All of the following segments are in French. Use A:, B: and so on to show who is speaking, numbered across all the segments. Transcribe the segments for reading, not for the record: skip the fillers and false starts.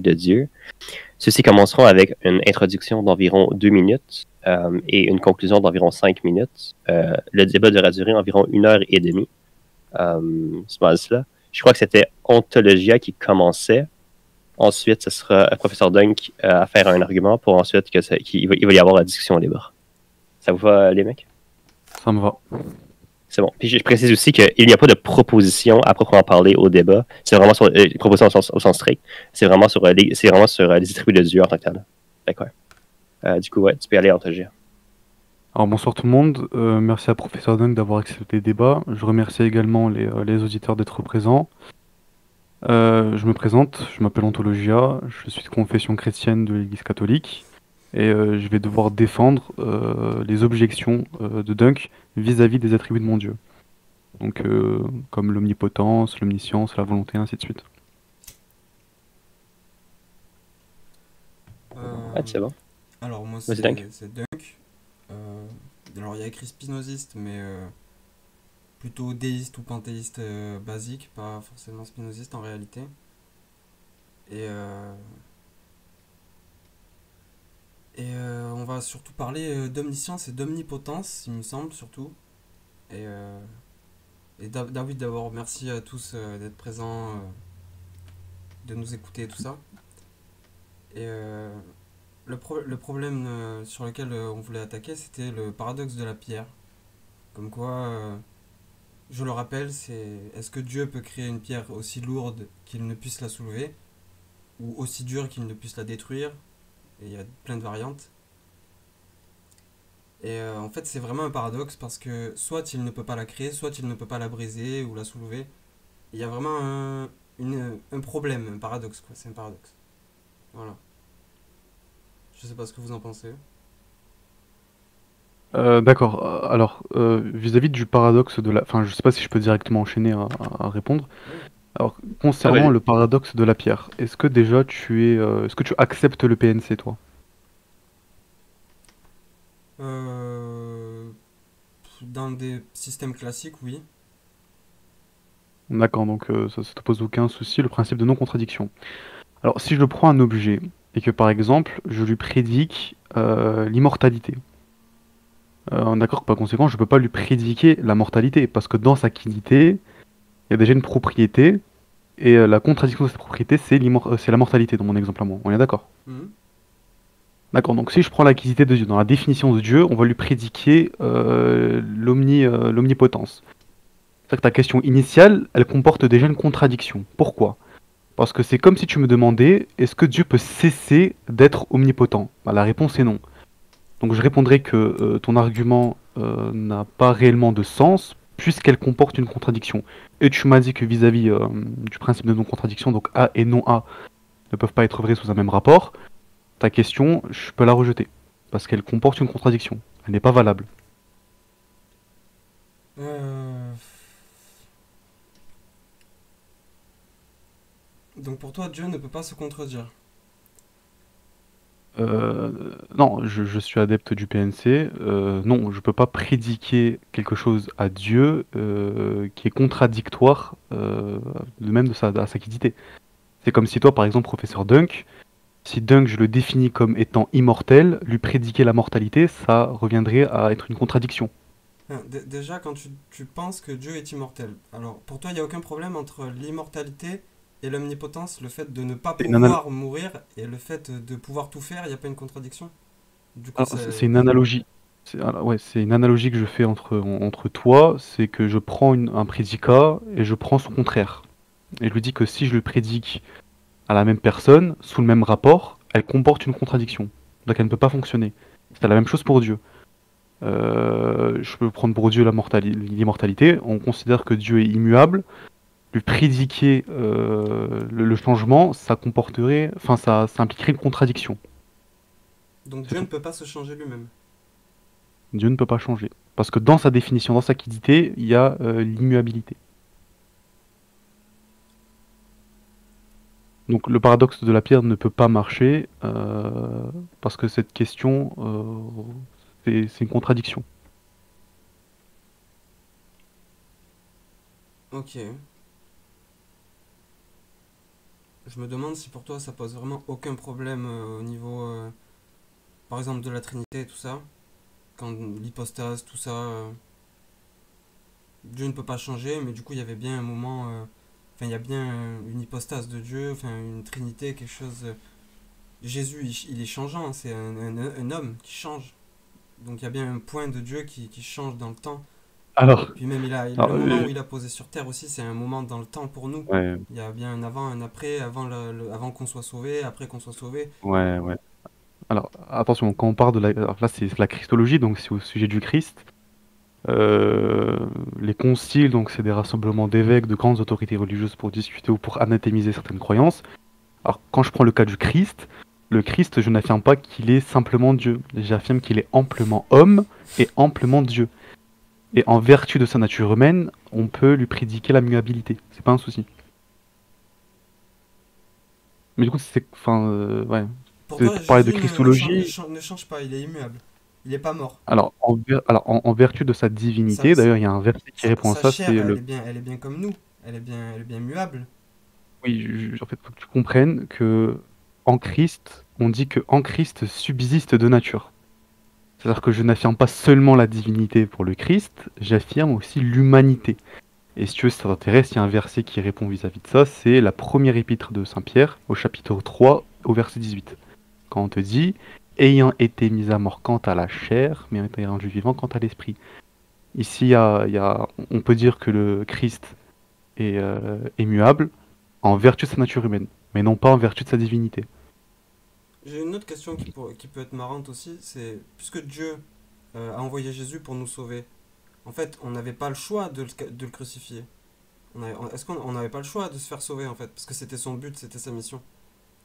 A: de Dieu. Ceux-ci commenceront avec une introduction d'environ 2 minutes et une conclusion d'environ 5 minutes. Le débat devra durer environ 1 heure et demie. C'est pas cela. Je crois que c'était Ontologia qui commençait. Ensuite, ce sera professeur Dunk à faire un argument pour ensuite qu'il va y avoir la discussion libre. Ça vous va, les mecs?
B: Ça me va.
A: C'est bon. Puis je précise aussi qu'il n'y a pas de proposition à proprement parler au débat. C'est vraiment sur proposition au sens strict. C'est vraiment sur les attributs de Dieu en tant que tel. D'accord. Du coup, ouais, tu peux aller en Ontologia.
B: Alors bonsoir tout le monde, merci à Professeur Dunk d'avoir accepté le débat. Je remercie également les auditeurs d'être présents. Je me présente, je m'appelle Ontologia, je suis de confession chrétienne de l'Église catholique et je vais devoir défendre les objections de Dunk vis-à-vis des attributs de mon Dieu. Donc comme l'omnipotence, l'omniscience, la volonté, ainsi de suite.
A: Ouais, c'est bon.
C: Alors moi
A: Vas-y, Dunk.
C: c'est Dunk. Alors il y a écrit spinoziste, mais plutôt déiste ou panthéiste basique, pas forcément spinoziste en réalité. Et, on va surtout parler d'omniscience et d'omnipotence, il me semble surtout. Et David, d'abord, merci à tous d'être présents, de nous écouter et tout ça. Et le problème sur lequel on voulait attaquer, c'était le paradoxe de la pierre. Comme quoi, je le rappelle, c'est est-ce que Dieu peut créer une pierre aussi lourde qu'il ne puisse la soulever, ou aussi dure qu'il ne puisse la détruire? Et il y a plein de variantes. Et en fait, c'est vraiment un paradoxe parce que soit il ne peut pas la créer, soit il ne peut pas la briser ou la soulever. Il y a vraiment un problème, un paradoxe, quoi. C'est un paradoxe. Voilà. Je sais pas ce que vous en pensez.
B: D'accord, alors vis-à-vis du paradoxe de la... Enfin, je sais pas si je peux directement enchaîner à répondre.
C: Oui.
B: Alors,
A: Ah,
B: concernant
A: vas-y.
B: le paradoxe de la pierre, est-ce que déjà est-ce que tu acceptes le PNC, toi?
C: Euh, Dans des systèmes classiques, oui.
B: D'accord, donc ça te pose aucun souci, le principe de non-contradiction. Alors, si je prends un objet et que par exemple, je lui prédique l'immortalité, d'accord, par conséquent, je peux pas lui prédiquer la mortalité, parce que dans sa quiddité, il y a déjà une propriété, et la contradiction de cette propriété, c'est la mortalité, dans mon exemple à moi. On est d'accord?
C: Mhm.
B: D'accord, donc si je prends la quiddité de Dieu, dans la définition de Dieu, on va lui prédiquer l'omnipotence. C'est-à-dire que ta question initiale, elle comporte déjà une contradiction. Pourquoi? Parce que c'est comme si tu me demandais, est-ce que Dieu peut cesser d'être omnipotent? Bah, la réponse est non. Donc je répondrai que ton argument n'a pas réellement de sens, puisqu'elle comporte une contradiction. Et tu m'as dit que vis-à-vis du principe de non-contradiction, donc A et non A ne peuvent pas être vrais sous un même rapport, ta question, je peux la rejeter. Parce qu'elle comporte une contradiction. Elle n'est pas valable.
C: Euh, Donc pour toi, Dieu ne peut pas se contredire.
B: Non, je suis adepte du PNC. Non, je peux pas prédiquer quelque chose à Dieu qui est contradictoire de même à sa quiddité. C'est comme si toi, par exemple, professeur Dunk, si Dunk je le définis comme étant immortel, lui prédiquer la mortalité, ça reviendrait à être une contradiction.
C: Déjà, quand tu penses que Dieu est immortel, alors pour toi, il n'y a aucun problème entre l'immortalité et l'omnipotence, le fait de ne pas
B: C'est une, anal-
C: pouvoir mourir et le fait de pouvoir tout faire, il n'y a pas une contradiction? Du coup,
B: alors, c'est une analogie. Ouais, c'est une analogie que je fais entre toi, c'est que je prends un prédicat et je prends son contraire. Et je lui dis que si je le prédique à la même personne, sous le même rapport, elle comporte une contradiction. Donc elle ne peut pas fonctionner. C'est la même chose pour Dieu. Je peux prendre pour Dieu l'immortalité. On considère que Dieu est immuable. Lui prédiquer le changement, ça comporterait, enfin ça impliquerait une contradiction.
C: donc
B: C'est
C: Dieu ne
B: tout.
C: peut pas se changer lui-même.
B: Dieu ne peut pas changer. Parce que dans sa définition, dans sa quiddité, il y a l'immuabilité. Donc le paradoxe de la pierre ne peut pas marcher parce que cette question, c'est une contradiction.
C: Ok. je me demande si pour toi ça pose vraiment aucun problème au niveau, par exemple, de la Trinité et tout ça, quand l'hypostase, tout ça, Dieu ne peut pas changer, mais du coup il y avait bien un moment, enfin il y a bien une hypostase de Dieu, enfin une Trinité, quelque chose. Jésus, il est changeant, c'est un homme qui change. Donc il y a bien un point de Dieu qui change dans le temps.
B: Alors,
C: Puis même le
B: alors,
C: moment où il a posé sur terre aussi, c'est un moment dans le temps pour nous.
B: ouais,
C: Il y a bien un avant, un après, avant qu'on soit sauvé, après qu'on soit sauvé.
B: ouais, ouais. Alors, attention, quand on parle de la... alors là, c'est la christologie, donc c'est au sujet du Christ. Euh, les conciles, donc c'est des rassemblements d'évêques, de grandes autorités religieuses pour discuter ou pour anathémiser certaines croyances. Alors, quand je prends le cas du Christ, le Christ, je n'affirme pas qu'il est simplement Dieu. J'affirme qu'il est amplement homme et amplement Dieu. Et en vertu de sa nature humaine, on peut lui prédiquer la muabilité. C'est pas un souci. Mais du coup, c'est... Enfin, ouais.
C: Pour
B: C'est
C: toi,
B: pour parler de
C: Jésus
B: christologie.
C: ne change pas, il est immuable. Il n'est pas mort.
B: Alors, en vertu de sa
C: Sa,
B: divinité,
C: sa,
B: d'ailleurs, il y a un verset qui répond à
C: sa
B: ça,
C: chair,
B: c'est le...
C: elle est bien comme nous. Elle est bien muable.
B: Oui, en fait, faut que tu comprennes que en Christ, on dit que en Christ subsiste deux natures. C'est-à-dire que je n'affirme pas seulement la divinité pour le Christ, j'affirme aussi l'humanité. Et si tu veux, si ça t'intéresse, il y a un verset qui répond vis-à-vis de ça, c'est la première épître de Saint Pierre, au chapitre 3, au verset 18. Quand on te dit, ayant été mis à mort quant à la chair, mais étant rendu vivant quant à l'esprit. Ici, on peut dire que le Christ est muable en vertu de sa nature humaine, mais non pas en vertu de sa divinité.
C: J'ai une autre question qui peut être marrante aussi, c'est puisque Dieu a envoyé Jésus pour nous sauver, en fait, on n'avait pas le choix de le crucifier. Est-ce qu'on n'avait pas le choix de se faire sauver en fait, parce que c'était son but, c'était sa mission.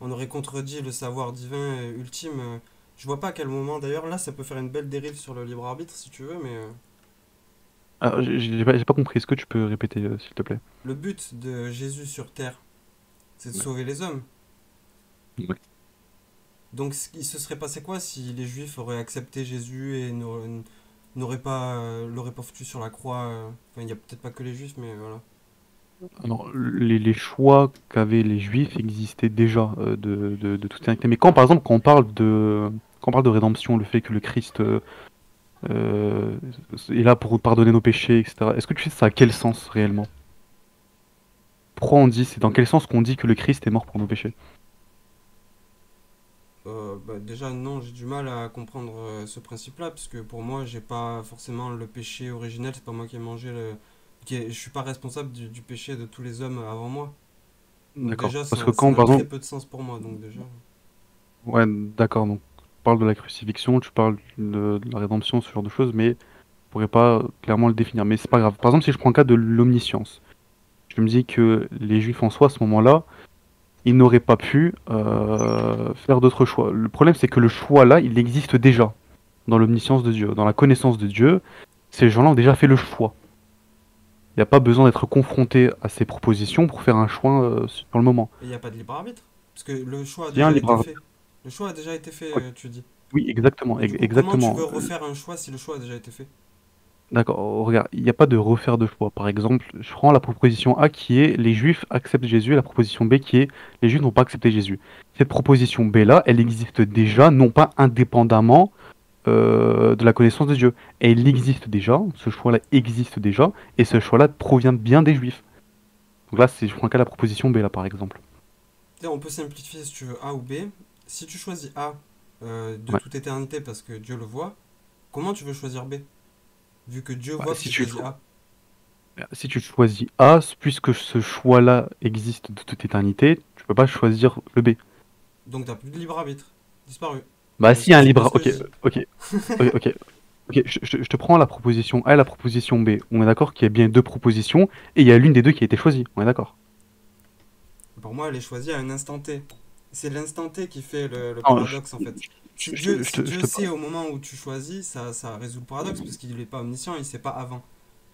C: On aurait contredit le savoir divin ultime. Je vois pas à quel moment, d'ailleurs, là, ça peut faire une belle dérive sur le libre arbitre si tu veux, mais
B: Alors, j'ai pas compris, est-ce que tu peux répéter, s'il te plaît?
C: le but de Jésus sur terre, c'est de sauver les hommes.
B: Ouais.
C: Donc, il se serait passé quoi si les Juifs auraient accepté Jésus et l'auraient pas foutu sur la croix Enfin, il y a peut-être pas que les Juifs, mais voilà.
B: Alors, les choix qu'avaient les Juifs existaient déjà de toute éternité. Mais quand, par exemple, quand on parle de rédemption, le fait que le Christ euh, est là pour pardonner nos péchés, etc., est-ce que tu sais ça a quel sens réellement? Pourquoi on dit, c'est dans quel sens qu'on dit que le Christ est mort pour nos péchés?
C: Bah, déjà, non, j'ai du mal à comprendre ce principe-là, parce que pour moi, j'ai pas forcément le péché originel, c'est pas moi qui ai mangé je suis pas responsable du péché de tous les hommes avant moi. Donc
B: D'accord.
C: déjà,
B: Parce que
C: ça
B: quand,
C: n'a
B: par
C: très
B: exemple,
C: peu de sens pour moi, donc déjà.
B: ouais, d'accord, donc tu parles de la crucifixion, tu parles de la rédemption, ce genre de choses, mais je pourrais pas clairement le définir. Mais c'est pas grave. Par exemple, si je prends le cas de l'omniscience, je me dis que les Juifs en soi, à ce moment-là, ils n'auraient pas pu faire d'autres choix. Le problème, c'est que le choix là, il existe déjà dans l'omniscience de Dieu, dans la connaissance de Dieu. Ces gens-là ont déjà fait le choix. Il n'y a pas besoin d'être confronté à ces propositions pour faire un choix sur le moment.
C: Et il n'y a pas de libre arbitre, parce que le choix a
B: Il y a un
C: déjà
B: libre
C: été
B: arbitre.
C: fait. Le choix a déjà été fait,
B: Ouais.
C: tu dis.
B: Oui, exactement,
C: Et du coup, comment tu
B: exactement.
C: veux refaire un choix si le choix a déjà été fait?
B: D'accord, regarde, il n'y a pas de refaire de choix. Par exemple, je prends la proposition A qui est les Juifs acceptent Jésus et la proposition B qui est les Juifs n'ont pas accepté Jésus. Cette proposition B là, elle existe déjà, non pas indépendamment de la connaissance de Dieu. Elle existe déjà, ce choix-là existe déjà, et ce choix-là provient bien des Juifs. Donc là, je prends qu'à la proposition B là par exemple.
C: On peut simplifier si tu veux A ou B. Si tu choisis A de
B: Ouais.
C: toute éternité parce que Dieu le voit, comment tu veux choisir B? Vu que Dieu
B: Bah,
C: voit que tu choisis A.
B: si tu choisis A, puisque ce choix-là existe de toute éternité, tu peux pas choisir le B.
C: Donc t'as plus de libre arbitre. Disparu.
B: Bah si, un
C: C'est bien
B: libre...
C: ce que
B: Ok,
C: je dis.
B: ok, ok. Ok, je te prends la proposition A et la proposition B. On est d'accord qu'il y a bien deux propositions, et il y a l'une des deux qui a été choisie. On est d'accord?
C: Pour moi, elle est choisie à un instant T. C'est l'instant T qui fait le
B: Non,
C: paradoxe en fait. Si
B: je
C: Dieu
B: te
C: sait
B: parle.
C: au moment où tu choisis, ça résout le paradoxe parce qu'il n'est pas omniscient, il sait pas avant.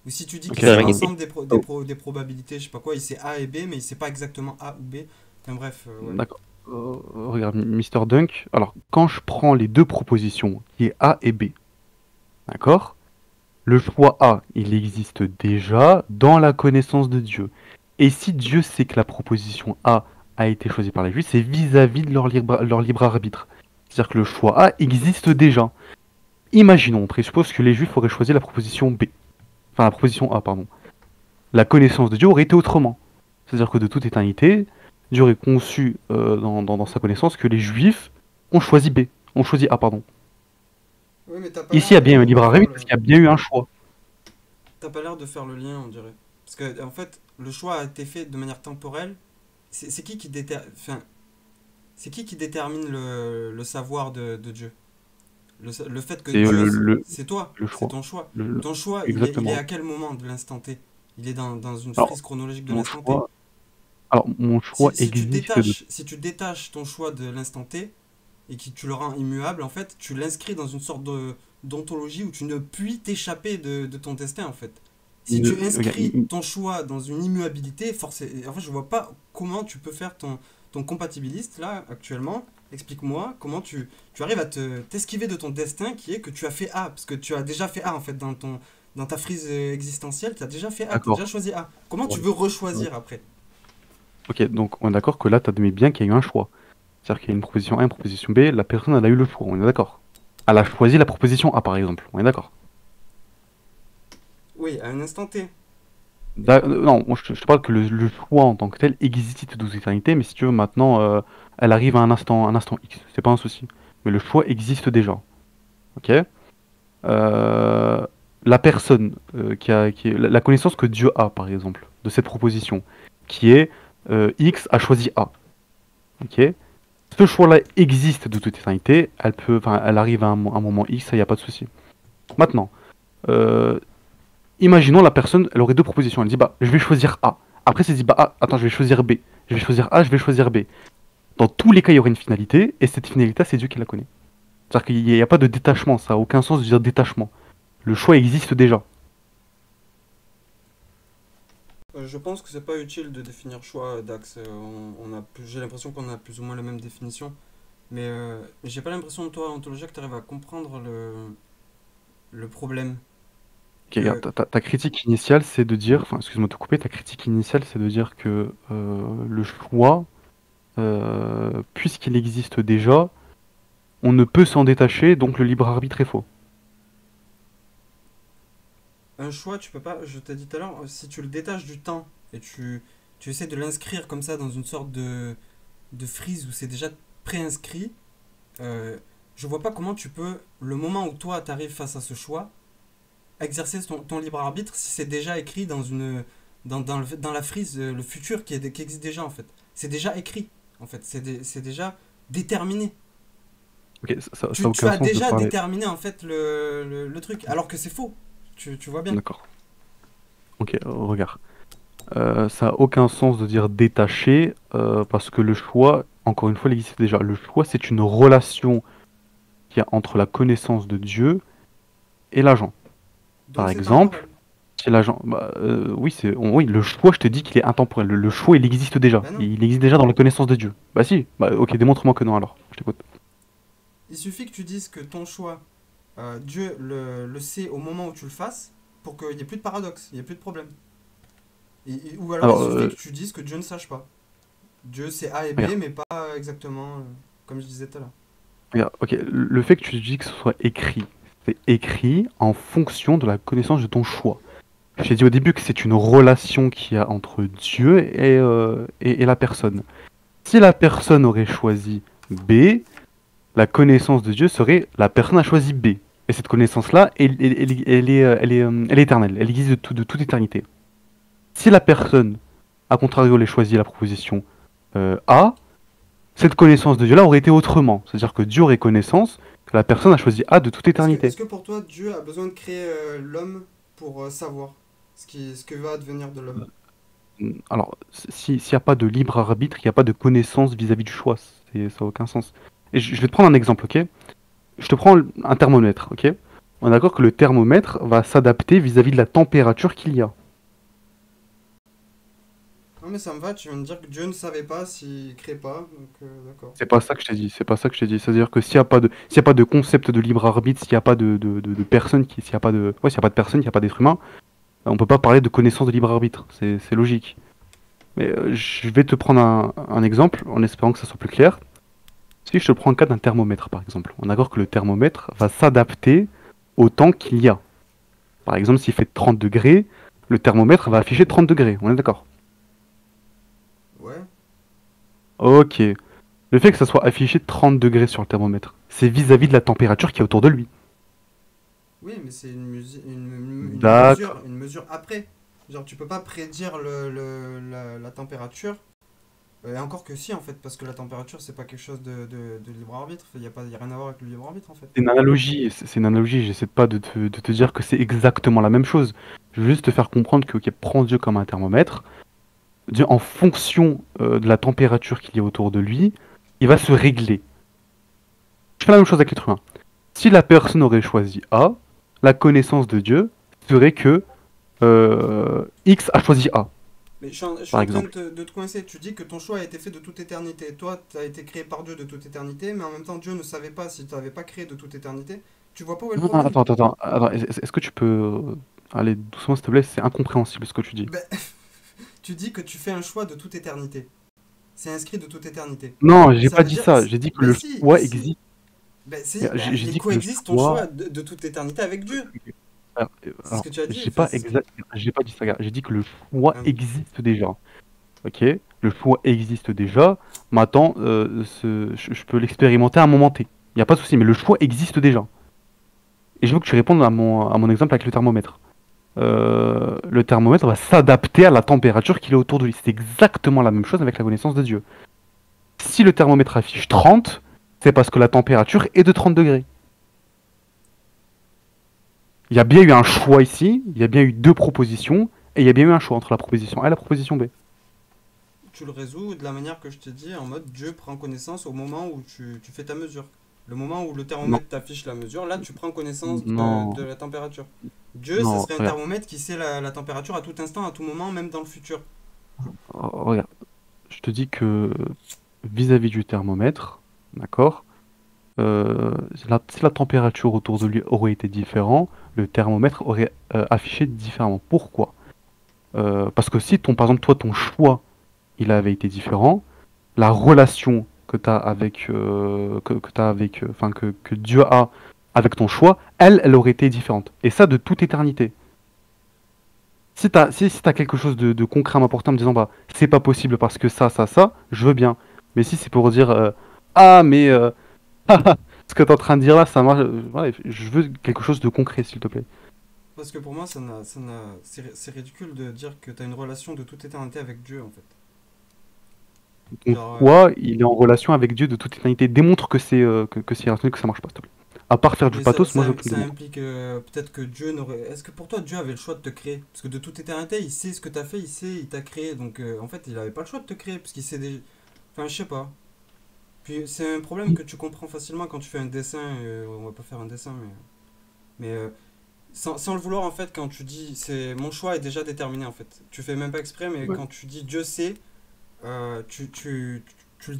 C: Ou si tu dis
B: Ok,
C: qu'il sait
A: C'est vrai
B: alors,
A: qu'il-
C: l'ensemble des probabilités, je sais pas quoi, il sait A et B, mais il sait pas exactement A ou B. Enfin bref, ouais.
B: d'accord. Regarde, Mister Dunk. Alors, quand je prends les deux propositions, qui est A et B, d'accord? Le choix A, il existe déjà dans la connaissance de Dieu. Et si Dieu sait que la proposition A a été choisi par les Juifs, c'est vis-à-vis de leur libre arbitre. C'est-à-dire que le choix A existe déjà. Imaginons, on présuppose que les Juifs auraient choisi la proposition B. Enfin, la proposition A, pardon. La connaissance de Dieu aurait été autrement. C'est-à-dire que de toute éternité, Dieu aurait conçu dans sa connaissance que les Juifs ont choisi B. Ont choisi A, pardon.
C: Oui, mais t'as pas
B: Ici, il y a
C: l'air
B: bien un libre
C: de faire
B: arbitre parce qu'il y a bien eu un choix.
C: T'as pas l'air de faire le lien, on dirait. Parce que, en fait, le choix a été fait de manière temporelle. C'est enfin, c'est qui détermine le savoir de Dieu? Le fait que
B: C'est
C: Dieu, c'est toi,
B: le
C: c'est
B: choix.
C: ton choix.
B: Le-
C: Ton choix, il est
B: exactement.
C: à quel moment de l'instant T? Il est dans une
B: Alors,
C: frise chronologique de
B: mon
C: l'instant T.
B: choix, alors, mon choix existe de...
C: Si tu détaches ton choix de l'instant T et que tu le rends immuable, en fait, tu l'inscris dans une sorte d'ontologie où tu ne puis t'échapper de ton destin, en fait. Si tu inscris ton choix dans une immuabilité, en fait, je vois pas comment tu peux faire ton compatibiliste, là, actuellement. Explique-moi comment tu arrives à t'esquiver de ton destin qui est que tu as fait A, parce que tu as déjà fait A, en fait, dans ta frise existentielle, tu as déjà fait A, tu as
B: D'accord.
C: déjà choisi A. Comment tu
B: Ouais.
C: veux rechoisir après?
B: Ok, donc on est d'accord que là, tu admets bien qu'il y a eu un choix. C'est-à-dire qu'il y a une proposition A, une proposition B, la personne, elle a eu le choix, on est d'accord. Elle a choisi la proposition A, par exemple, on est d'accord.
C: Oui, à un instant T.
B: Non, moi, je te parle que le choix en tant que tel existe de toute éternité, mais si tu veux, maintenant, elle arrive à un instant X, c'est pas un souci. Mais le choix existe déjà, ok? La personne la connaissance que Dieu a, par exemple, de cette proposition, qui est X a choisi A, ok? Ce choix-là existe de toute éternité, elle arrive à un moment X, ça y a pas de souci. Maintenant, euh, imaginons la personne, elle aurait deux propositions, elle dit bah je vais choisir A. Après, elle se dit bah attends, je vais choisir B. Je vais choisir A, je vais choisir B. Dans tous les cas, il y aurait une finalité, et cette finalité, c'est Dieu qui la connaît. C'est-à-dire qu'il n'y a pas de détachement, ça n'a aucun sens de dire détachement. Le choix existe déjà.
C: Je pense que c'est pas utile de définir choix d'axe. J'ai l'impression qu'on a plus ou moins la même définition. Mais j'ai pas l'impression de toi, Ontologia, que tu arrives à comprendre le problème.
B: Ok,
C: Que,
B: regarde, ta critique initiale, c'est de dire, enfin, excuse-moi de te couper, ta critique initiale, c'est de dire que le choix, puisqu'il existe déjà, on ne peut s'en détacher, donc le libre arbitre est faux.
C: un choix, tu peux pas, je t'ai dit tout à l'heure, si tu le détaches du temps et tu essaies de l'inscrire comme ça dans une sorte de frise où c'est déjà préinscrit, euh, je vois pas comment tu peux, le moment où toi t'arrives face à ce choix, exercer ton libre arbitre si c'est déjà écrit dans la frise, le futur qui existe déjà en fait. C'est déjà écrit en fait, c'est déjà déterminé.
B: Ok, ça a
C: Tu
B: aucun
C: as
B: sens de
C: déjà
B: parler.
C: déterminé en fait le truc, alors que c'est faux. Tu vois bien.
B: D'accord. Ok, regarde. Ça a aucun sens de dire détaché, parce que le choix, encore une fois, il existe déjà. Le choix, c'est une relation qu'il y a entre la connaissance de Dieu et l'agent. Par
C: Donc c'est
B: exemple,
C: temporel.
B: si l'agent, oui, oui, le choix, je te dis qu'il est intemporel. Le choix, il existe déjà.
C: Ben non.
B: Il existe déjà dans la connaissance de Dieu. Bah si. Bah ok, démontre-moi que non alors. Je t'écoute.
C: Il suffit que tu dises que ton choix, Dieu le sait au moment où tu le fasses, pour qu'il n'y ait plus de paradoxe, il n'y ait plus de problème. Ou alors il
B: Alors,
C: suffit que tu dises que Dieu ne sache pas. Dieu c'est A et B,
B: regarde,
C: mais pas exactement comme je disais tout à l'heure.
B: regarde. Ok, le fait que tu dis que ce soit écrit, c'est écrit en fonction de la connaissance de ton choix. J'ai dit au début que c'est une relation qu'il y a entre Dieu et la personne. Si la personne aurait choisi B, la connaissance de Dieu serait la personne a choisi B. Et cette connaissance-là, elle est éternelle, elle existe de toute éternité. Si la personne, à contrario, elle a choisi la proposition A, cette connaissance de Dieu-là aurait été autrement. C'est-à-dire que Dieu aurait connaissance que la personne a choisi A de toute éternité.
C: Est-ce que pour toi Dieu a besoin de créer l'homme pour savoir ce que va advenir de l'homme?
B: Alors, s'il n'y a pas de libre arbitre, il n'y a pas de connaissance vis-à-vis du choix. Ça n'a aucun sens. Et je vais te prendre un exemple, ok? Je te prends un thermomètre, ok? On est d'accord que le thermomètre va s'adapter vis-à-vis de la température qu'il y a.
C: Non mais ça me va, tu viens de dire que Dieu ne savait pas s'il crée pas, donc d'accord.
B: C'est pas ça que je t'ai dit, c'est pas ça que je t'ai dit. C'est-à-dire que s'il y a pas de concept de libre arbitre, s'il n'y a pas de personne, s'il n'y a pas de, ouais, s'il y a pas de personne, il n'y a pas d'être humain, on peut pas parler de connaissance de libre arbitre. C'est logique. Mais je vais te prendre un exemple en espérant que ça soit plus clair. Si je te prends le cas d'un thermomètre, par exemple, on est d'accord que le thermomètre va s'adapter au temps qu'il y a. Par exemple, s'il fait 30 degrés, le thermomètre va afficher 30 degrés. On est d'accord?
C: Ouais.
B: Ok. Le fait que ça soit affiché 30 degrés sur le thermomètre, c'est vis-à-vis de la température qui est autour de lui.
C: Oui, mais c'est
B: D'accord.
C: une mesure après. Genre, tu peux pas prédire la température. Et encore que si, en fait, parce que la température, c'est pas quelque chose de libre arbitre. Y a rien à voir avec le libre arbitre, en fait.
B: C'est une analogie, c'est une analogie. J'essaie pas de te dire que c'est exactement la même chose. Je veux juste te faire comprendre que, ok, prends Dieu comme un thermomètre. Dieu, en fonction de la température qu'il y a autour de lui, il va se régler. Je fais la même chose avec l'être humain. Si la personne aurait choisi A, la connaissance de Dieu serait que X a choisi A,
C: Mais je suis
B: par
C: en train
B: exemple.
C: de te coincer. Tu dis que ton choix a été fait de toute éternité. Toi, tu as été créé par Dieu de toute éternité, mais en même temps, Dieu ne savait pas si tu n'avais pas créé de toute éternité. Tu vois pas où est le
B: Non, non,
C: problème?
B: attends. Est-ce que tu peux aller doucement, s'il te plaît? C'est incompréhensible ce que tu dis.
C: Ben, tu dis que tu fais un choix de toute éternité. C'est inscrit de toute éternité.
B: Non, j'ai
C: Ça
B: pas
C: veut
B: dit
C: dire.
B: ça. J'ai dit que
C: Ben
B: le
C: si, ben
B: choix
C: si.
B: existe.
C: Ben si, ben,
B: J'ai
C: il
B: dit que le
C: coexiste ton choix
B: choix.
C: de toute éternité avec Dieu. C'est ce
B: Alors,
C: que tu as dit.
B: j'ai
C: Enfin,
B: pas exact, j'ai pas dit ça, gars. J'ai dit que le choix
C: euh,
B: existe déjà. Ok? Le choix existe déjà. Maintenant, je peux l'expérimenter à un moment T. Il n'y a pas de souci, mais le choix existe déjà. Et je veux que tu répondes à mon exemple avec le thermomètre. Le thermomètre va s'adapter à la température qu'il est autour de lui. C'est exactement la même chose avec la connaissance de Dieu. Si le thermomètre affiche 30, c'est parce que la température est de 30 degrés. Il y a bien eu un choix ici, il y a bien eu deux propositions, et il y a bien eu un choix entre la proposition A et la proposition B.
C: tu le résous de la manière que je te dis, en mode Dieu prend connaissance au moment où tu fais ta mesure. Le moment où le
B: Non,
C: thermomètre t'affiche la mesure, là tu prends connaissance de
B: non,
C: la température. Dieu, ça
B: non,
C: serait un
B: regarde.
C: thermomètre qui sait la température à tout instant, à tout moment, même dans le futur.
B: Regarde. Je te dis que vis-à-vis du thermomètre, d'accord, si la température autour de lui aurait été différente, le thermomètre aurait affiché différemment. Pourquoi? Parce que si par exemple, toi, ton choix, il avait été différent, la relation que tu as avec, t'as avec, enfin, que Dieu a avec ton choix, elle aurait été différente. Et ça de toute éternité. Si t'as quelque chose de concret à m'apporter en me disant, bah, c'est pas possible parce que ça, je veux bien. Mais si c'est pour dire, ah, mais ce que t'es en train de dire là, ça marche, ouais, je veux quelque chose de concret, s'il te plaît.
C: Parce que pour moi, c'est ridicule de dire que tu as une relation de toute éternité avec Dieu, en fait.
B: Ton
C: Genre,
B: choix, il est en relation avec Dieu de toute éternité. Démontre que c'est irrationnel, que ça marche pas, s'il te plaît. À part faire du
C: mais
B: pathos, moi je veux que tu me
C: ça
B: démontres.
C: implique peut-être que Dieu n'aurait. Est-ce que pour toi, Dieu avait le choix de te créer? Parce que de toute éternité, il sait ce que tu as fait, il sait, il t'a créé. Donc en fait, il avait pas le choix de te créer, parce qu'il sait déjà. Enfin, je sais pas. Puis c'est un problème que tu comprends facilement quand tu fais un dessin. On va pas faire un dessin, mais sans le vouloir, en fait, quand tu dis c'est mon choix est déjà déterminé, en fait. Tu fais même pas exprès, mais
B: Ouais.
C: quand tu dis Dieu sait, tu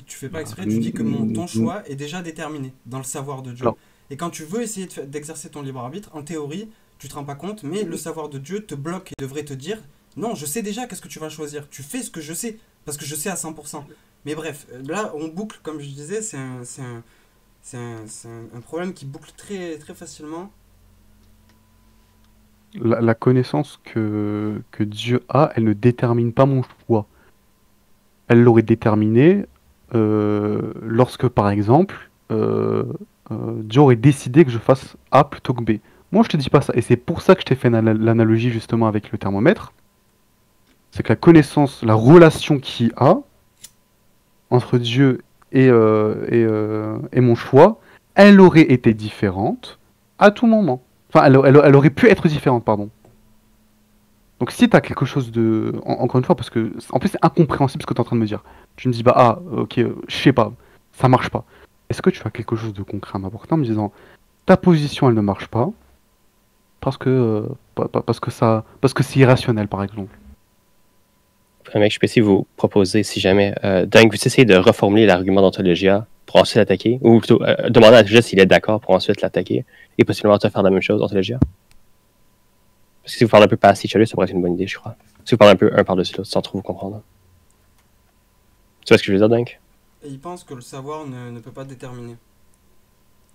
C: fais pas
B: Bah,
C: exprès, tu dis que ton choix est déjà déterminé dans le savoir de Dieu.
B: alors,
C: Et quand tu veux essayer d'exercer ton libre arbitre, en théorie, tu te rends pas compte, mais le savoir de Dieu te bloque et devrait te dire non, je sais déjà qu'est-ce que tu vas choisir. Tu fais ce que je sais, parce que je sais à 100%. Mais bref, là, on boucle, comme je disais, c'est un problème qui boucle très, très facilement.
B: la connaissance que Dieu a, elle ne détermine pas mon choix. Elle l'aurait déterminé lorsque, par exemple, Dieu aurait décidé que je fasse A plutôt que B. Moi, je te dis pas ça. Et c'est pour ça que je t'ai fait l'analogie justement avec le thermomètre. C'est que la connaissance, la relation qu'il y a entre Dieu et mon choix, elle aurait été différente à tout moment. Enfin, elle aurait pu être différente, pardon. Donc si tu as quelque chose de... encore une fois, parce que en plus c'est incompréhensible ce que tu es en train de me dire. Tu me dis, bah ah, ok, je sais pas, ça marche pas. Est-ce que tu as quelque chose de concret à m'apporter en me disant, ta position elle ne marche pas, parce que, parce que c'est irrationnel par exemple.
A: Mec, je peux essayer de vous proposer, si jamais, donc vous essayez de reformuler l'argument d'Ontologia pour ensuite l'attaquer, ou plutôt demander à Ontologia s'il est d'accord pour ensuite l'attaquer, et possiblement te faire la même chose, Ontologia. Parce que si vous parlez un peu pas assez chaleux, ça pourrait être une bonne idée, je crois. Si vous parlez un peu un par-dessus l'autre, sans trop vous comprendre. Tu vois ce que je veux dire, Dunk?
C: Et il pense que le savoir ne peut pas déterminer.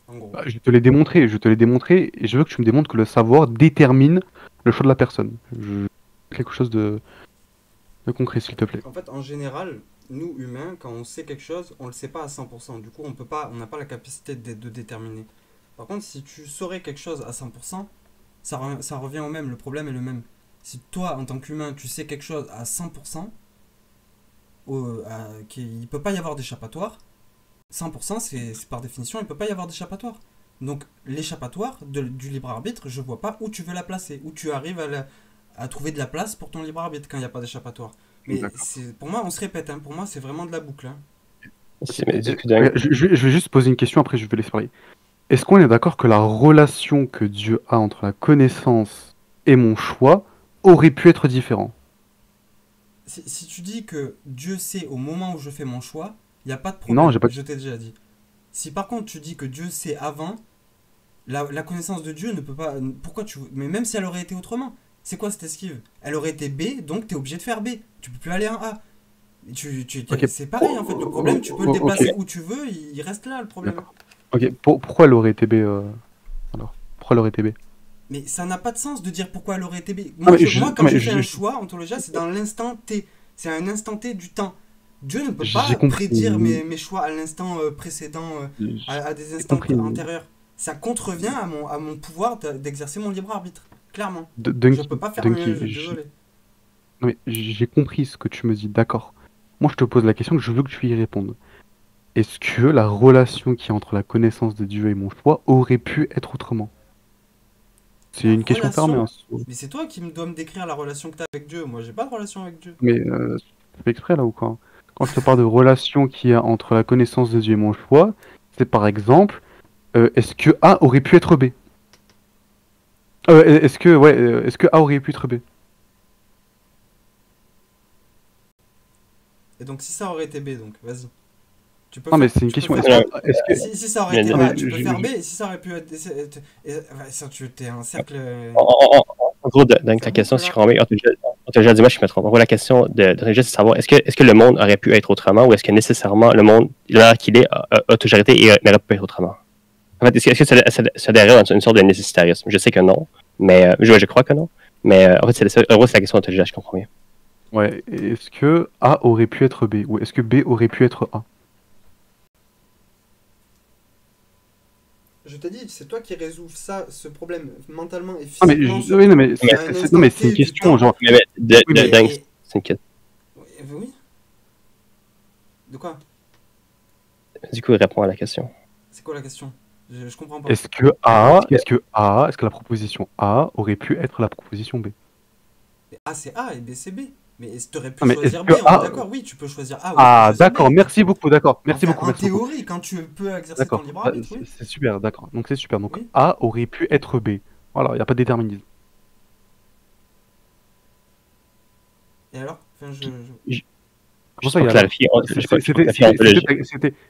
C: En gros.
B: Bah, je te l'ai démontré, et je veux que tu me démontres que le savoir détermine le choix de la personne. Quelque chose de concret, s'il te plaît.
C: En fait, en général, nous humains, quand on sait quelque chose, on le sait pas à 100%. Du coup, on n'a pas la capacité de déterminer. Par contre, si tu saurais quelque chose à 100%, ça revient au même, le problème est le même. Si toi, en tant qu'humain, tu sais quelque chose à 100%, qu'il ne peut pas y avoir d'échappatoire, 100%, c'est par définition, il ne peut pas y avoir d'échappatoire. Donc, l'échappatoire du libre arbitre, je vois pas où tu veux la placer, où tu arrives à trouver de la place pour ton libre arbitre quand il n'y a pas d'échappatoire. Mais pour moi, on se répète, hein, pour moi, c'est vraiment de la boucle. Hein.
A: Mais du coup, Dunk,
B: Je vais juste poser une question, après je vais laisser parler. Est-ce qu'on est d'accord que la relation que Dieu a entre la connaissance et mon choix aurait pu être différente?
C: Si tu dis que Dieu sait au moment où je fais mon choix, il n'y a pas de
B: Non,
C: problème,
B: j'ai pas.
C: je t'ai déjà dit. Si par contre tu dis que Dieu sait avant, la connaissance de Dieu ne peut pas... Pourquoi tu... Mais même si elle aurait été autrement, c'est quoi cette esquive? Elle aurait été B, donc tu es obligé de faire B. Tu peux plus aller en A.
B: Ok.
C: C'est pareil en fait, le problème, tu peux le
B: Ok.
C: déplacer où tu veux, il reste là le problème.
B: D'accord. Ok. Pourquoi elle aurait été B alors? Pourquoi elle aurait été B?
C: Mais ça n'a pas de sens de dire pourquoi elle aurait été B.
B: Ah,
C: Moi,
B: mais
C: moi quand
B: mais
C: je fais un choix, ontologia, c'est dans l'instant T. C'est un instant T du temps. Dieu ne peut
B: j'ai
C: pas
B: compris.
C: prédire mes choix à l'instant précédent, à des
B: J'ai
C: instants
B: compris.
C: antérieurs. Ça contrevient à mon pouvoir d'exercer mon libre arbitre. Clairement.
B: Dunky,
C: Je peux pas faire
B: Dunky,
C: mieux, désolé.
B: non, mais j'ai compris ce que tu me dis, d'accord. Moi, je te pose la question que je veux que tu y répondes. Est-ce que la relation qui est entre la connaissance de Dieu et mon choix aurait pu être autrement? C'est
C: La
B: une question fermée,
C: relation.
B: hein.
C: Mais c'est toi qui me dois me décrire la relation que tu as avec Dieu. Moi, j'ai pas de relation avec Dieu.
B: Mais tu fais exprès là ou quoi? Quand je te parle de relation qui est entre la connaissance de Dieu et mon choix, c'est par exemple, est-ce que A aurait pu être B? Est-ce que A aurait pu être B?
C: Et donc, si ça aurait été B, donc, vas-y. Tu peux
B: Non, mais
C: faire,
B: c'est une
C: tu peux
B: question.
C: faire
B: Est-ce que...
C: Si ça aurait été
A: Non,
C: A,
A: mais
C: tu peux faire B, et si ça aurait pu être. Ça, tu es un cercle.
A: en gros, Dunk, ta question, si je comprends bien, on t'a déjà dit, moi, je me trompe. En gros, la question de Régis, c'est de savoir, est-ce que le monde aurait pu être autrement ou est-ce que nécessairement le monde, l'heure qu'il est, a toujours été et n'aurait pas pu être autrement? En fait, est-ce que ça dérive une sorte de nécessitarisme? Je sais que non, mais je crois que non. Mais en fait, en gros, c'est la question de je comprends bien.
B: Ouais, est-ce que A aurait pu être B? Ou est-ce que B aurait pu être A?
C: Je t'ai dit, c'est toi qui résous ce problème mentalement et
B: Ah, mais,
C: physiquement.
B: oui, non, mais
C: à un
B: c'est une
C: instant T
B: question,
C: du
B: genre.
A: Mais
B: Oui, mais-
A: Dunk, c'est une question.
C: Oui. De quoi?
A: Du coup, il répond à la question.
C: C'est quoi la question? Je comprends pas.
B: Est-ce que la proposition A aurait pu être la proposition B?
C: A c'est A et B c'est B. Mais t'aurais pu
B: Non, mais
C: choisir
B: est-ce
C: B,
B: que
C: on est
B: A-
C: d'accord, oui, tu peux choisir A ou tu peux
B: Ah,
C: choisir B.
B: d'accord, merci beaucoup, d'accord. Merci
C: Enfin,
B: beaucoup,
C: en
B: merci beaucoup.
C: théorie, quand tu peux exercer ton
B: D'accord,
C: libre arbitre, oui.
B: c'est super, d'accord. Donc c'est super. Donc
C: Oui.
B: A aurait pu être B. Voilà, il n'y a pas de déterminisme.
C: Et alors? Enfin,
A: Juste pour clarifier,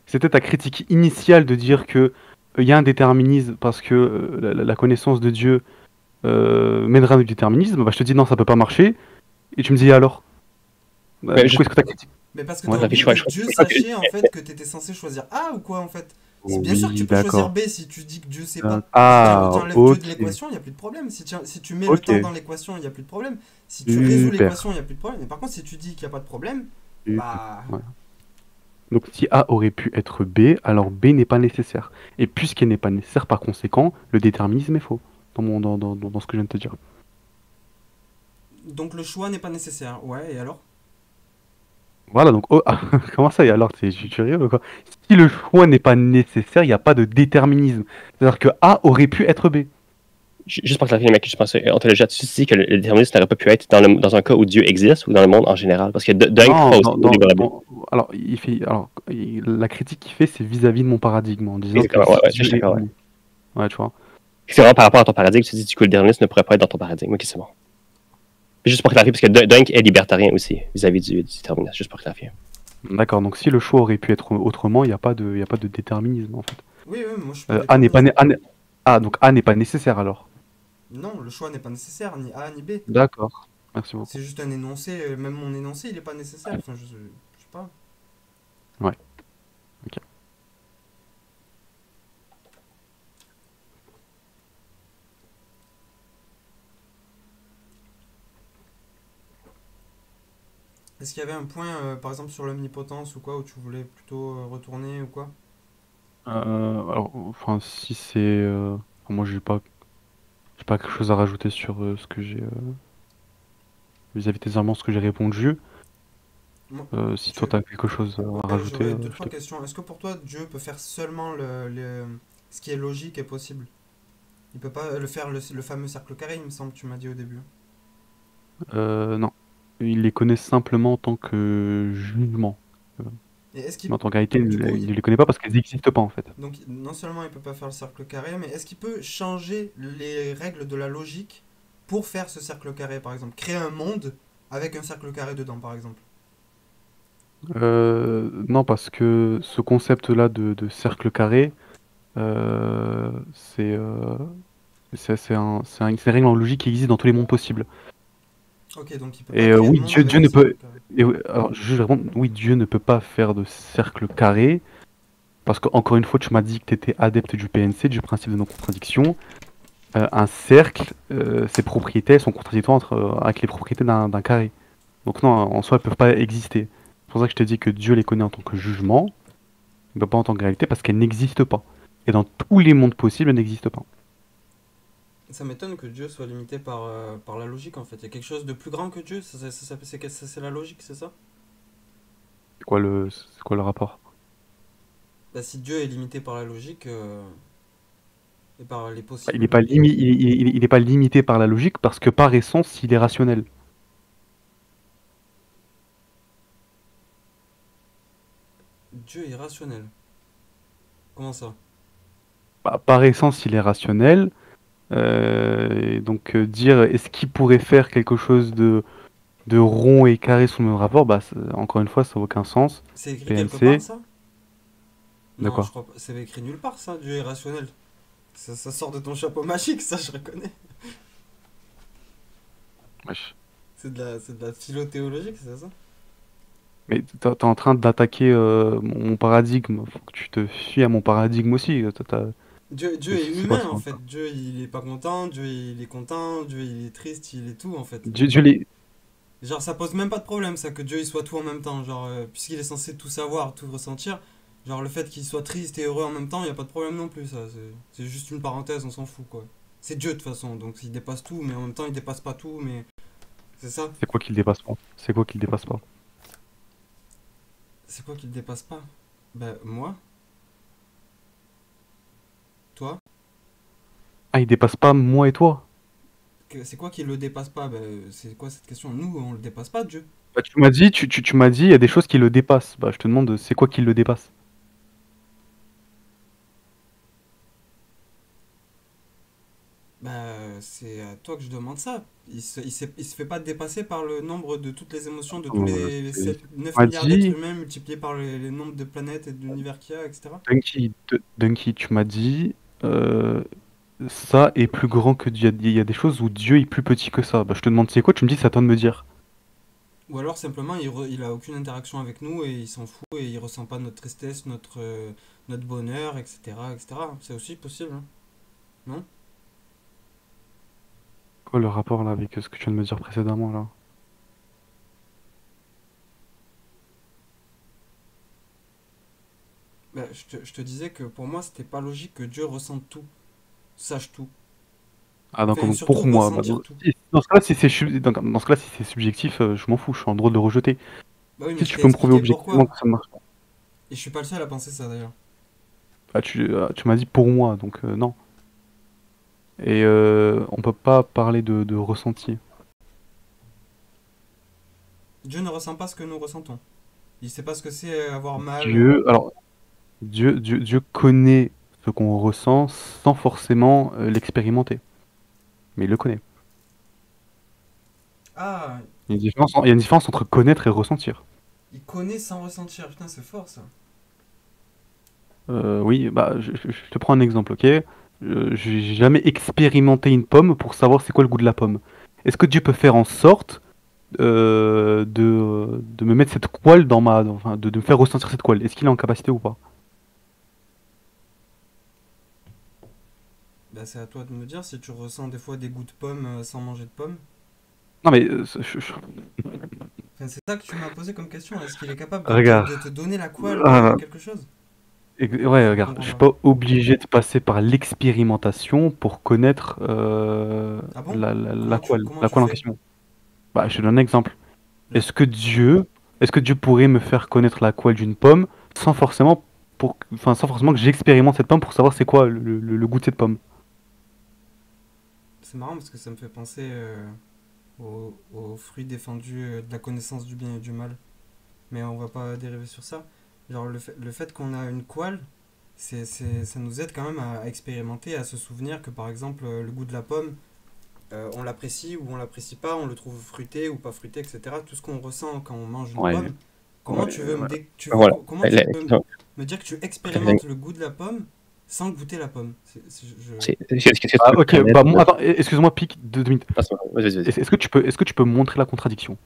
B: C'était ta critique initiale de dire que il y a un déterminisme parce que la connaissance de Dieu mènerait à un déterminisme. Bah, je te dis non, ça peut pas marcher. Et tu me dis alors? Bah,
A: Mais
B: du coup, est-ce que ta critique...
C: Mais parce que
B: Ouais,
C: t'as oublié
A: je
C: que Dieu
A: crois que-
C: sachait en fait que t'étais censé choisir A ou quoi en fait? Bien sûr que tu
B: Oui,
C: peux choisir
B: d'accord.
C: B si tu dis que Dieu sait pas.
B: Ah,
C: Si tu enlèves
B: ok.
C: Dieu de l'équation, il n'y a plus de problème. Si tu mets le
B: Ok.
C: temps dans l'équation, il n'y a plus de problème. Si tu résous
B: Super.
C: l'équation, il n'y a plus de problème. Mais par contre, si tu dis qu'il n'y a pas de problème, bah.
B: Ouais. Donc si A aurait pu être B, alors B n'est pas nécessaire. Et puisqu'elle n'est pas nécessaire, par conséquent, le déterminisme est faux. Dans ce que je viens de te dire.
C: Donc le choix n'est pas nécessaire. Ouais, et alors?
B: Voilà, donc comment ça, et alors tu rigoles ou quoi? Si le choix n'est pas nécessaire, il n'y a pas de déterminisme. C'est-à-dire que A aurait pu être B.
A: Juste pour clarifier, mec, je pense ontologie, tu dis que le déterminisme n'aurait pas pu être dans un cas où Dieu existe ou dans le monde en général? Parce que Dunk croit aussi au libre arbitre.
B: Alors, la critique qu'il fait, c'est vis-à-vis de mon paradigme, en disant que
A: Exactement, ouais,
B: si
A: je suis d'accord, ouais.
B: Ouais, tu vois.
A: C'est vraiment par rapport à ton paradigme, tu dis du coup le déterminisme ne pourrait pas être dans ton paradigme. Ok, c'est bon. Juste pour clarifier, parce que Dunk est libertarien aussi, vis-à-vis du déterminisme, juste pour clarifier.
B: D'accord, donc si le choix aurait pu être autrement, il n'y a pas de déterminisme, en fait.
C: Oui, oui, moi je suis
B: A
C: pas
B: n'est pas
C: d'accord.
B: donc A n'est pas nécessaire alors.
C: Non, le choix n'est pas nécessaire, ni A ni B.
B: D'accord. Merci beaucoup.
C: C'est juste un énoncé, même mon énoncé, il est pas nécessaire. Enfin, je sais pas.
B: Ouais. Ok.
C: Est-ce qu'il y avait un point, par exemple sur l'omnipotence ou quoi, où tu voulais plutôt retourner ou quoi?
B: Alors, enfin, si c'est... enfin, moi, j'ai pas quelque chose à rajouter sur ce que j'ai... vis-à-vis des arguments, ce que j'ai répondu.
C: Moi,
B: Si toi,
C: tu...
B: t'as quelque chose à
C: Ouais,
B: rajouter,
C: j'aurais deux,
B: je
C: trois
B: t'écoute.
C: questions. Est-ce que pour toi, Dieu peut faire seulement ce qui est logique et possible? Il peut pas le faire le fameux cercle carré, il me semble, tu m'as dit au début.
B: Non. Il les connaît simplement en tant que jugement. Euh,
C: Et est-ce qu'il...
B: Mais en tant que réalité,
C: Du coup,
B: il ne les connaît pas parce qu'elles n'existent pas, en fait.
C: donc non seulement il peut pas faire le cercle carré, mais est-ce qu'il peut changer les règles de la logique pour faire ce cercle carré, par exemple? Créer un monde avec un cercle carré dedans, par exemple.
B: Non, parce que ce concept-là de cercle carré, c'est c'est une règle en logique qui existe dans tous les mondes possibles.
C: Ok, donc il peut pas
B: Et
C: créer de
B: oui,
C: monde avec
B: Dieu
C: un
B: ne
C: cercle
B: peut.
C: carré.
B: Et, alors, je réponds, oui, Dieu ne peut pas faire de cercle carré, parce que, encore une fois, tu m'as dit que tu étais adepte du PNC, du principe de non-contradiction. Un cercle, ses propriétés sont contradictoires avec les propriétés d'un carré. Donc, non, en soi, elles peuvent pas exister. C'est pour ça que je te dis que Dieu les connaît en tant que jugement, mais pas en tant que réalité, parce qu'elles n'existent pas. Et dans tous les mondes possibles, elles n'existent pas.
C: Ça m'étonne que Dieu soit limité par la logique en fait. Il y a quelque chose de plus grand que Dieu, c'est la logique, c'est ça?
B: C'est quoi le rapport?
C: Bah, si Dieu est limité par la logique et par les
B: Il n'est
C: possibles,
B: pas, il est pas limité par la logique, parce que par essence, il est rationnel.
C: Dieu est rationnel. Comment ça?
B: Bah, par essence, il est rationnel. Et donc dire est-ce qu'il pourrait faire quelque chose de rond et carré sous le même rapport, bah encore une fois, ça n'a aucun sens.
C: C'est écrit quelque part
B: PNC,
C: ça?
B: de
C: Non, je
B: quoi?
C: crois pas. C'est écrit nulle part ça, Dieu est rationnel. Ça sort de ton chapeau magique, ça je reconnais.
B: Wesh.
C: C'est de la philo-théologique, c'est ça?
B: Mais t'es en train d'attaquer mon paradigme. Faut que tu te fies à mon paradigme aussi.
C: Dieu est
B: C'est quoi
C: humain
B: ça?
C: en fait. Dieu il est pas content, Dieu il est content, Dieu il est triste, il est tout en fait.
B: Dieu les...
C: Genre ça pose même pas de problème ça que Dieu il soit tout en même temps. Genre puisqu'il est censé tout savoir, tout ressentir. Genre le fait qu'il soit triste et heureux en même temps, y a pas de problème non plus ça. C'est juste une parenthèse, on s'en fout quoi. C'est Dieu de toute façon, donc il dépasse tout, mais en même temps il dépasse pas tout, mais c'est ça.
B: C'est quoi qu'il dépasse pas? C'est quoi qu'il dépasse pas?
C: C'est quoi qui le dépasse pas? Bah moi, toi,
B: Ah, il dépasse pas moi et toi?
C: c'est quoi qui le dépasse pas? Bah c'est quoi cette question? Nous on le dépasse pas Dieu.
B: Bah, tu m'as dit, il y a des choses qui le dépassent. Bah, je te demande, c'est quoi qui le dépasse?
C: Bah, c'est à toi que je demande ça. Il se fait pas dépasser par le nombre de toutes les émotions de tous les
B: Tu
C: 7 9
B: m'as
C: milliards d'êtres
B: dit,
C: humains multipliés par les nombres de planètes et d'univers qu'il y a, etc.
B: Dunky, tu m'as dit, euh, ça est plus grand que Dieu. Il y a des choses où Dieu est plus petit que ça. Bah, je te demande, c'est quoi? Tu me dis, c'est à toi de me dire.
C: Ou alors simplement il a aucune interaction avec nous et il s'en fout et il ressent pas notre tristesse, notre bonheur, etc. etc. C'est aussi possible, hein. Non?
B: Quoi le rapport là avec ce que tu viens de me dire précédemment là?
C: Bah, je te disais que pour moi c'était pas logique que Dieu ressente tout, sache tout.
B: Ah,
C: Enfin,
B: donc
C: surtout
B: pour moi, bah,
C: ressentir tout.
B: dans ce cas-là, si c'est dans ce cas-là, si c'est subjectif, je m'en fous, je suis en droit de le rejeter.
C: Bah oui, mais
B: Si
C: je
B: tu
C: t'ai
B: peux me prouver
C: expliqué
B: objectivement
C: pourquoi.
B: que ça marche pas.
C: Et je suis pas le seul à penser ça d'ailleurs.
B: Ah, tu m'as dit pour moi, donc non. Et on peut pas parler de ressenti.
C: Dieu ne ressent pas ce que nous ressentons. Il sait pas ce que c'est avoir mal.
B: Alors, Dieu connaît ce qu'on ressent sans forcément l'expérimenter. Mais il le connaît.
C: Ah,
B: Il y a une différence entre connaître et ressentir.
C: il connaît sans ressentir. Putain, c'est fort ça.
B: Oui, bah, je te prends un exemple, ok? J'ai jamais expérimenté une pomme pour savoir c'est quoi le goût de la pomme. Est-ce que Dieu peut faire en sorte de me mettre cette couale enfin, de me faire ressentir cette couale. Est-ce qu'il est en capacité ou pas?
C: Bah, c'est à toi de me dire si tu ressens des fois des goûts de pommes sans manger de pommes.
B: Non mais
C: Enfin, c'est ça que tu m'as posé comme question. Est-ce qu'il est capable
B: regarde.
C: de te donner la couale
B: Ah,
C: de quelque chose?
B: ouais,
C: Je
B: regarde, je
C: comprends
B: suis
C: pas.
B: pas obligé de passer par l'expérimentation pour connaître
C: Ah bon? Comment
B: la
C: tu
B: couale en
C: fais?
B: question. Bah, je te donne un exemple.
C: Là.
B: Est-ce que Dieu pourrait me faire connaître la couale d'une pomme sans forcément sans forcément que j'expérimente cette pomme pour savoir c'est quoi le goût de cette pomme?
C: C'est marrant parce que ça me fait penser aux fruits défendus de la connaissance du bien et du mal. Mais on va pas dériver sur ça. Genre le fait qu'on a une couale, ça nous aide quand même à expérimenter, à se souvenir que par exemple le goût de la pomme, on l'apprécie ou on l'apprécie pas, on le trouve fruité ou pas fruité, etc. Tout ce qu'on ressent quand on mange une
B: Ouais,
C: pomme. Comment
B: ouais,
C: tu veux
B: ouais.
A: Voilà.
C: comment tu
A: La
C: peux
A: question,
C: me dire que tu expérimentes le goût de la pomme sans goûter la pomme?
A: qu'est-ce que tu
B: Ah,
A: veux
B: ok, bah
A: connaître de...
B: attends, excuse-moi, Pic, 2 minutes.
A: Vas-y, vas-y.
B: Est-ce que tu peux montrer la contradiction?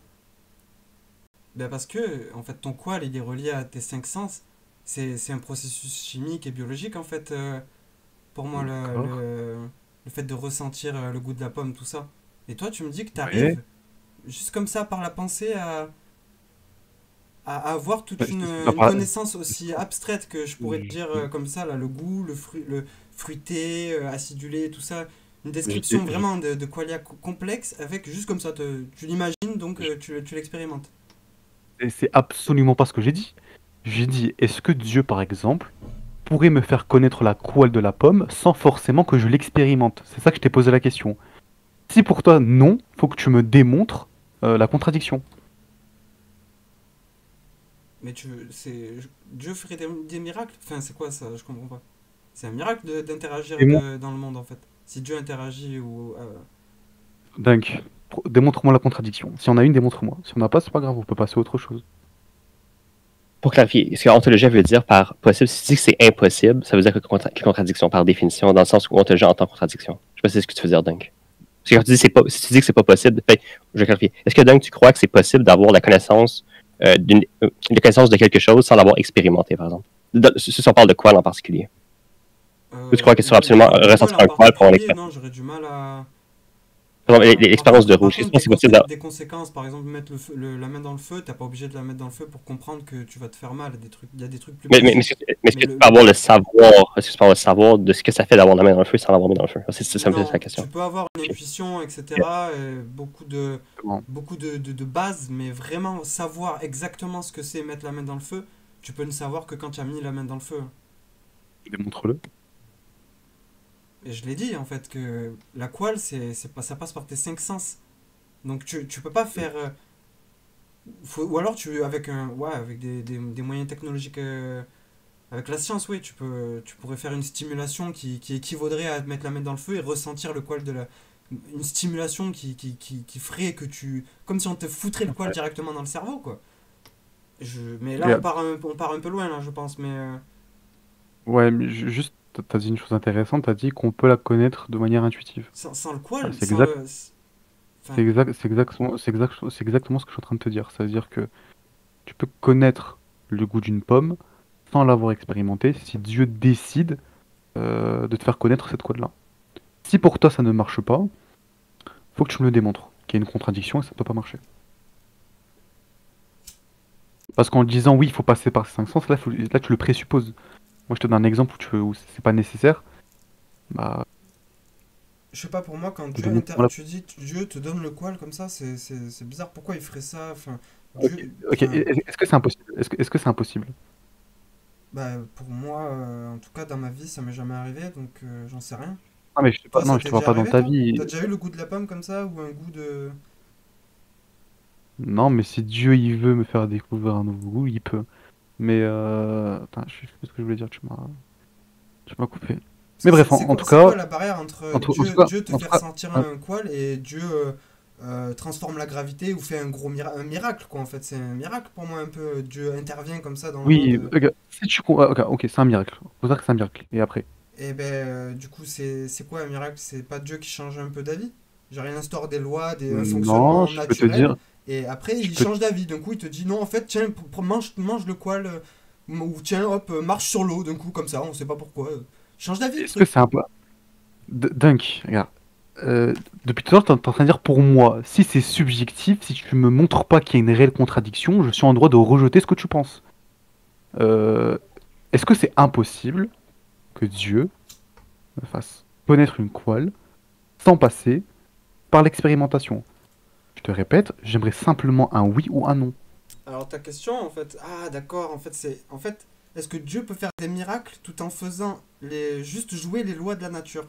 C: Ben parce que en fait ton poil il est relié à tes cinq sens. C'est un processus chimique et biologique en fait pour moi
B: D'accord.
C: le fait de ressentir le goût de la pomme tout ça. Et toi tu me dis que tu
B: Ouais.
C: arrives juste comme ça par la pensée à avoir toute
B: Ouais, c'est pas
C: une connaissance aussi abstraite que je pourrais te dire
B: je-
C: comme ça là le goût, le fruité, acidulé tout ça. Une
B: je t'ai-
C: description
B: je-
C: vraiment de qualia complexe avec juste comme ça tu l'imagines donc
B: je-
C: tu l'expérimentes.
B: c'est absolument pas ce que j'ai dit. J'ai dit, est-ce que Dieu, par exemple, pourrait me faire connaître la couale de la pomme sans forcément que je l'expérimente? C'est ça que je t'ai posé la question. Si pour toi, non, faut que tu me démontres la contradiction.
C: Mais Dieu ferait des miracles? Enfin, c'est quoi ça? Je comprends pas. C'est un miracle d'interagir
B: Démon-
C: dans le monde en fait. Si Dieu interagit ou.
B: Dunk, démontre-moi la contradiction. Si on a une, démontre-moi. Si on n'a pas, c'est pas grave, on peut passer à autre chose.
A: Pour clarifier, ce que ontologie veut dire par possible, si tu dis que c'est impossible, ça veut dire que contradiction par définition, dans le sens où ontologie entend contradiction. Je sais pas si c'est ce que tu veux dire, Dunk. Parce que quand tu dis, si tu dis que c'est pas possible, je vais clarifier. Est-ce que Dunk, tu crois que c'est possible d'avoir la connaissance la connaissance de quelque chose sans l'avoir expérimenté, par exemple? Si on parle de quoi en particulier? Tu crois que c'est absolument
C: Le poil
A: ressentir
C: en
A: un poil pour en
C: particulier,
A: expérience?
C: non, j'aurais du mal à.
A: Par exemple, l'expérience de
C: Par
A: rouge, est-ce
C: contre,
A: que c'est possible
C: des conséquences, par exemple, mettre la main dans le feu, t'as pas obligé de la mettre dans le feu pour comprendre que tu vas te faire mal. Il y a des trucs plus précis.
A: est-ce
C: Mais
A: que tu peux avoir le savoir, est-ce que tu peux avoir le savoir de ce que ça fait d'avoir la main dans le feu sans l'avoir mis dans le feu? Ça me fait la
C: non,
A: question.
C: tu peux avoir une intuition, etc.
B: Bon,
C: Beaucoup de bases, mais vraiment savoir exactement ce que c'est mettre la main dans le feu, tu peux ne savoir que quand tu as mis la main dans le feu.
B: démontre-le.
C: Et je l'ai dit en fait que la couale, ça passe par tes cinq sens. Donc tu peux pas faire. Ou alors avec des moyens technologiques. Avec la science, oui, tu pourrais faire une stimulation qui équivaudrait à mettre la main dans le feu et ressentir le poil de la. Une stimulation qui ferait que tu. Comme si on te foutrait le poil directement dans le cerveau, quoi. Mais là,
B: Yeah.
C: on part un peu loin, là, je pense. Mais
B: Ouais, mais juste, t'as dit une chose intéressante, t'as dit qu'on peut la connaître de manière intuitive.
C: sans le
B: Ah,
C: poil,
B: c'est
C: sans
B: exact,
C: le.
B: c'est
C: Enfin,
B: exact, c'est exactement ce que je suis en train de te dire. Ça veut dire que tu peux connaître le goût d'une pomme sans l'avoir expérimenté si Dieu décide de te faire connaître cette couale-là. Si pour toi ça ne marche pas, faut que tu me le démontres, qu'il y a une contradiction et ça peut pas marcher. Parce qu'en disant oui, il faut passer par ces cinq sens, là tu le présupposes. Moi je te donne un exemple où c'est pas nécessaire. Bah,
C: je sais pas, pour moi, quand
B: voilà.
C: tu dis Dieu te donne le poil comme ça, c'est bizarre. Pourquoi il ferait ça? Enfin,
B: Ok,
C: Dieu.
B: ok,
C: Enfin,
B: est-ce que c'est impossible? Est-ce que c'est impossible?
C: bah, pour moi, en tout cas, dans ma vie, ça m'est jamais arrivé, donc j'en sais rien.
B: Ah mais je sais pas,
C: Toi, ça
B: non, je
C: t'est
B: te vois
C: déjà
B: pas dans
C: arrivé,
B: ta
C: toi?
B: vie.
C: T'as déjà eu le goût de la pomme comme ça, ou un goût de.
B: Non, mais si Dieu il veut me faire découvrir un nouveau goût, il peut. Mais attends, je sais plus ce que je voulais dire, tu m'as coupé.
C: Parce
B: Mais
C: que
B: bref, en tout
C: c'est
B: cas,
C: quoi la barrière entre
B: en tout cas,
C: Dieu te
B: en tout
C: faire
B: cas,
C: sentir
B: hein,
C: un poil et Dieu transforme la gravité ou fait un miracle, quoi, en fait. C'est un miracle pour moi, un peu. Dieu intervient comme ça dans le monde.
B: oui, ok, si ok, c'est un miracle. Faut dire que c'est un miracle. Et après?
C: Et ben, du coup, c'est quoi un miracle? C'est pas Dieu qui change un peu d'avis? Genre, il instaure des lois, un
B: Non,
C: fonctionnement
B: je peux te dire,
C: naturel, Et après,
B: Je
C: il
B: peux...
C: change d'avis. D'un coup, il te dit non, en fait, tiens, mange le poil. Ou tiens, hop, marche sur l'eau. D'un coup, comme ça, on sait pas pourquoi. Change d'avis, le
B: Est-ce que
C: truc.
B: c'est un peu... Dunk, regarde. Depuis tout à l'heure, t'es en train de dire pour moi, si c'est subjectif, si tu me montres pas qu'il y a une réelle contradiction, je suis en droit de rejeter ce que tu penses. Euh, Est-ce que c'est impossible que Dieu me fasse connaître une qualle sans passer par l'expérimentation? Je te répète, j'aimerais simplement un oui ou un non.
C: Alors, ta question, en fait. Ah, d'accord, en fait, c'est. En fait, est-ce que Dieu peut faire des miracles tout en faisant juste jouer les lois de la nature?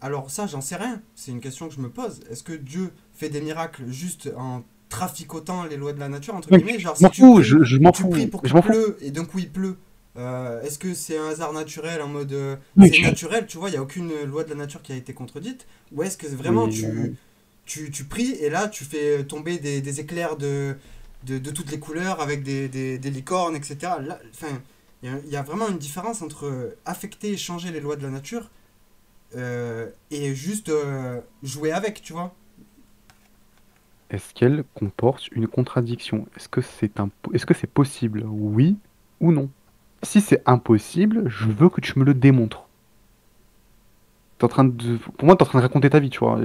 C: Alors, ça, j'en sais rien. C'est une question que je me pose. Est-ce que Dieu fait des miracles juste en traficotant les lois de la nature, entre
B: Donc,
C: guillemets? Genre,
B: je m'en
C: si tu
B: fous,
C: pries,
B: je m'en
C: tu pries
B: fous,
C: pour
B: je
C: qu'il
B: m'en fous.
C: pleut et d'un coup il pleut. Est-ce que c'est un hasard naturel en mode c'est
B: Donc,
C: naturel, tu vois, il n'y a aucune loi de la nature qui a été contredite? Ou est-ce que vraiment
B: oui,
C: tu pries et là tu fais tomber des éclairs de toutes les couleurs avec des licornes, etc. Là, enfin, il y a vraiment une différence entre affecter et changer les lois de la nature et juste jouer avec, tu vois.
B: est-ce qu'elle comporte une contradiction? Est-ce que c'est possible? Oui ou non? Si c'est impossible, je veux que tu me le démontres. Pour moi, t'es en train de raconter ta vie, tu vois.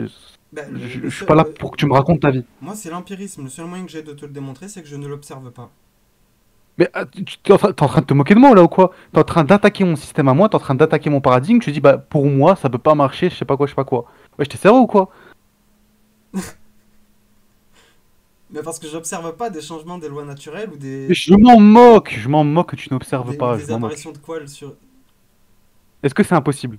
C: Ben,
B: Je suis pas là pour que tu me racontes ta vie.
C: moi, c'est l'empirisme. Le seul moyen que j'ai de te le démontrer, c'est que je ne l'observe pas.
B: Mais t'es en train de te moquer de moi là ou quoi? T'es en train d'attaquer mon système à moi, t'es en train d'attaquer mon paradigme, tu dis bah pour moi ça peut pas marcher, je sais pas quoi, je sais pas quoi. Ouais, je t'ai sérieux ou quoi?
C: Mais parce que j'observe pas des changements des lois naturelles ou
B: Mais je m'en moque que tu n'observes
C: ou
B: pas, je
C: des
B: m'en moque.
C: apparitions de poils sur.
B: Est-ce que c'est impossible?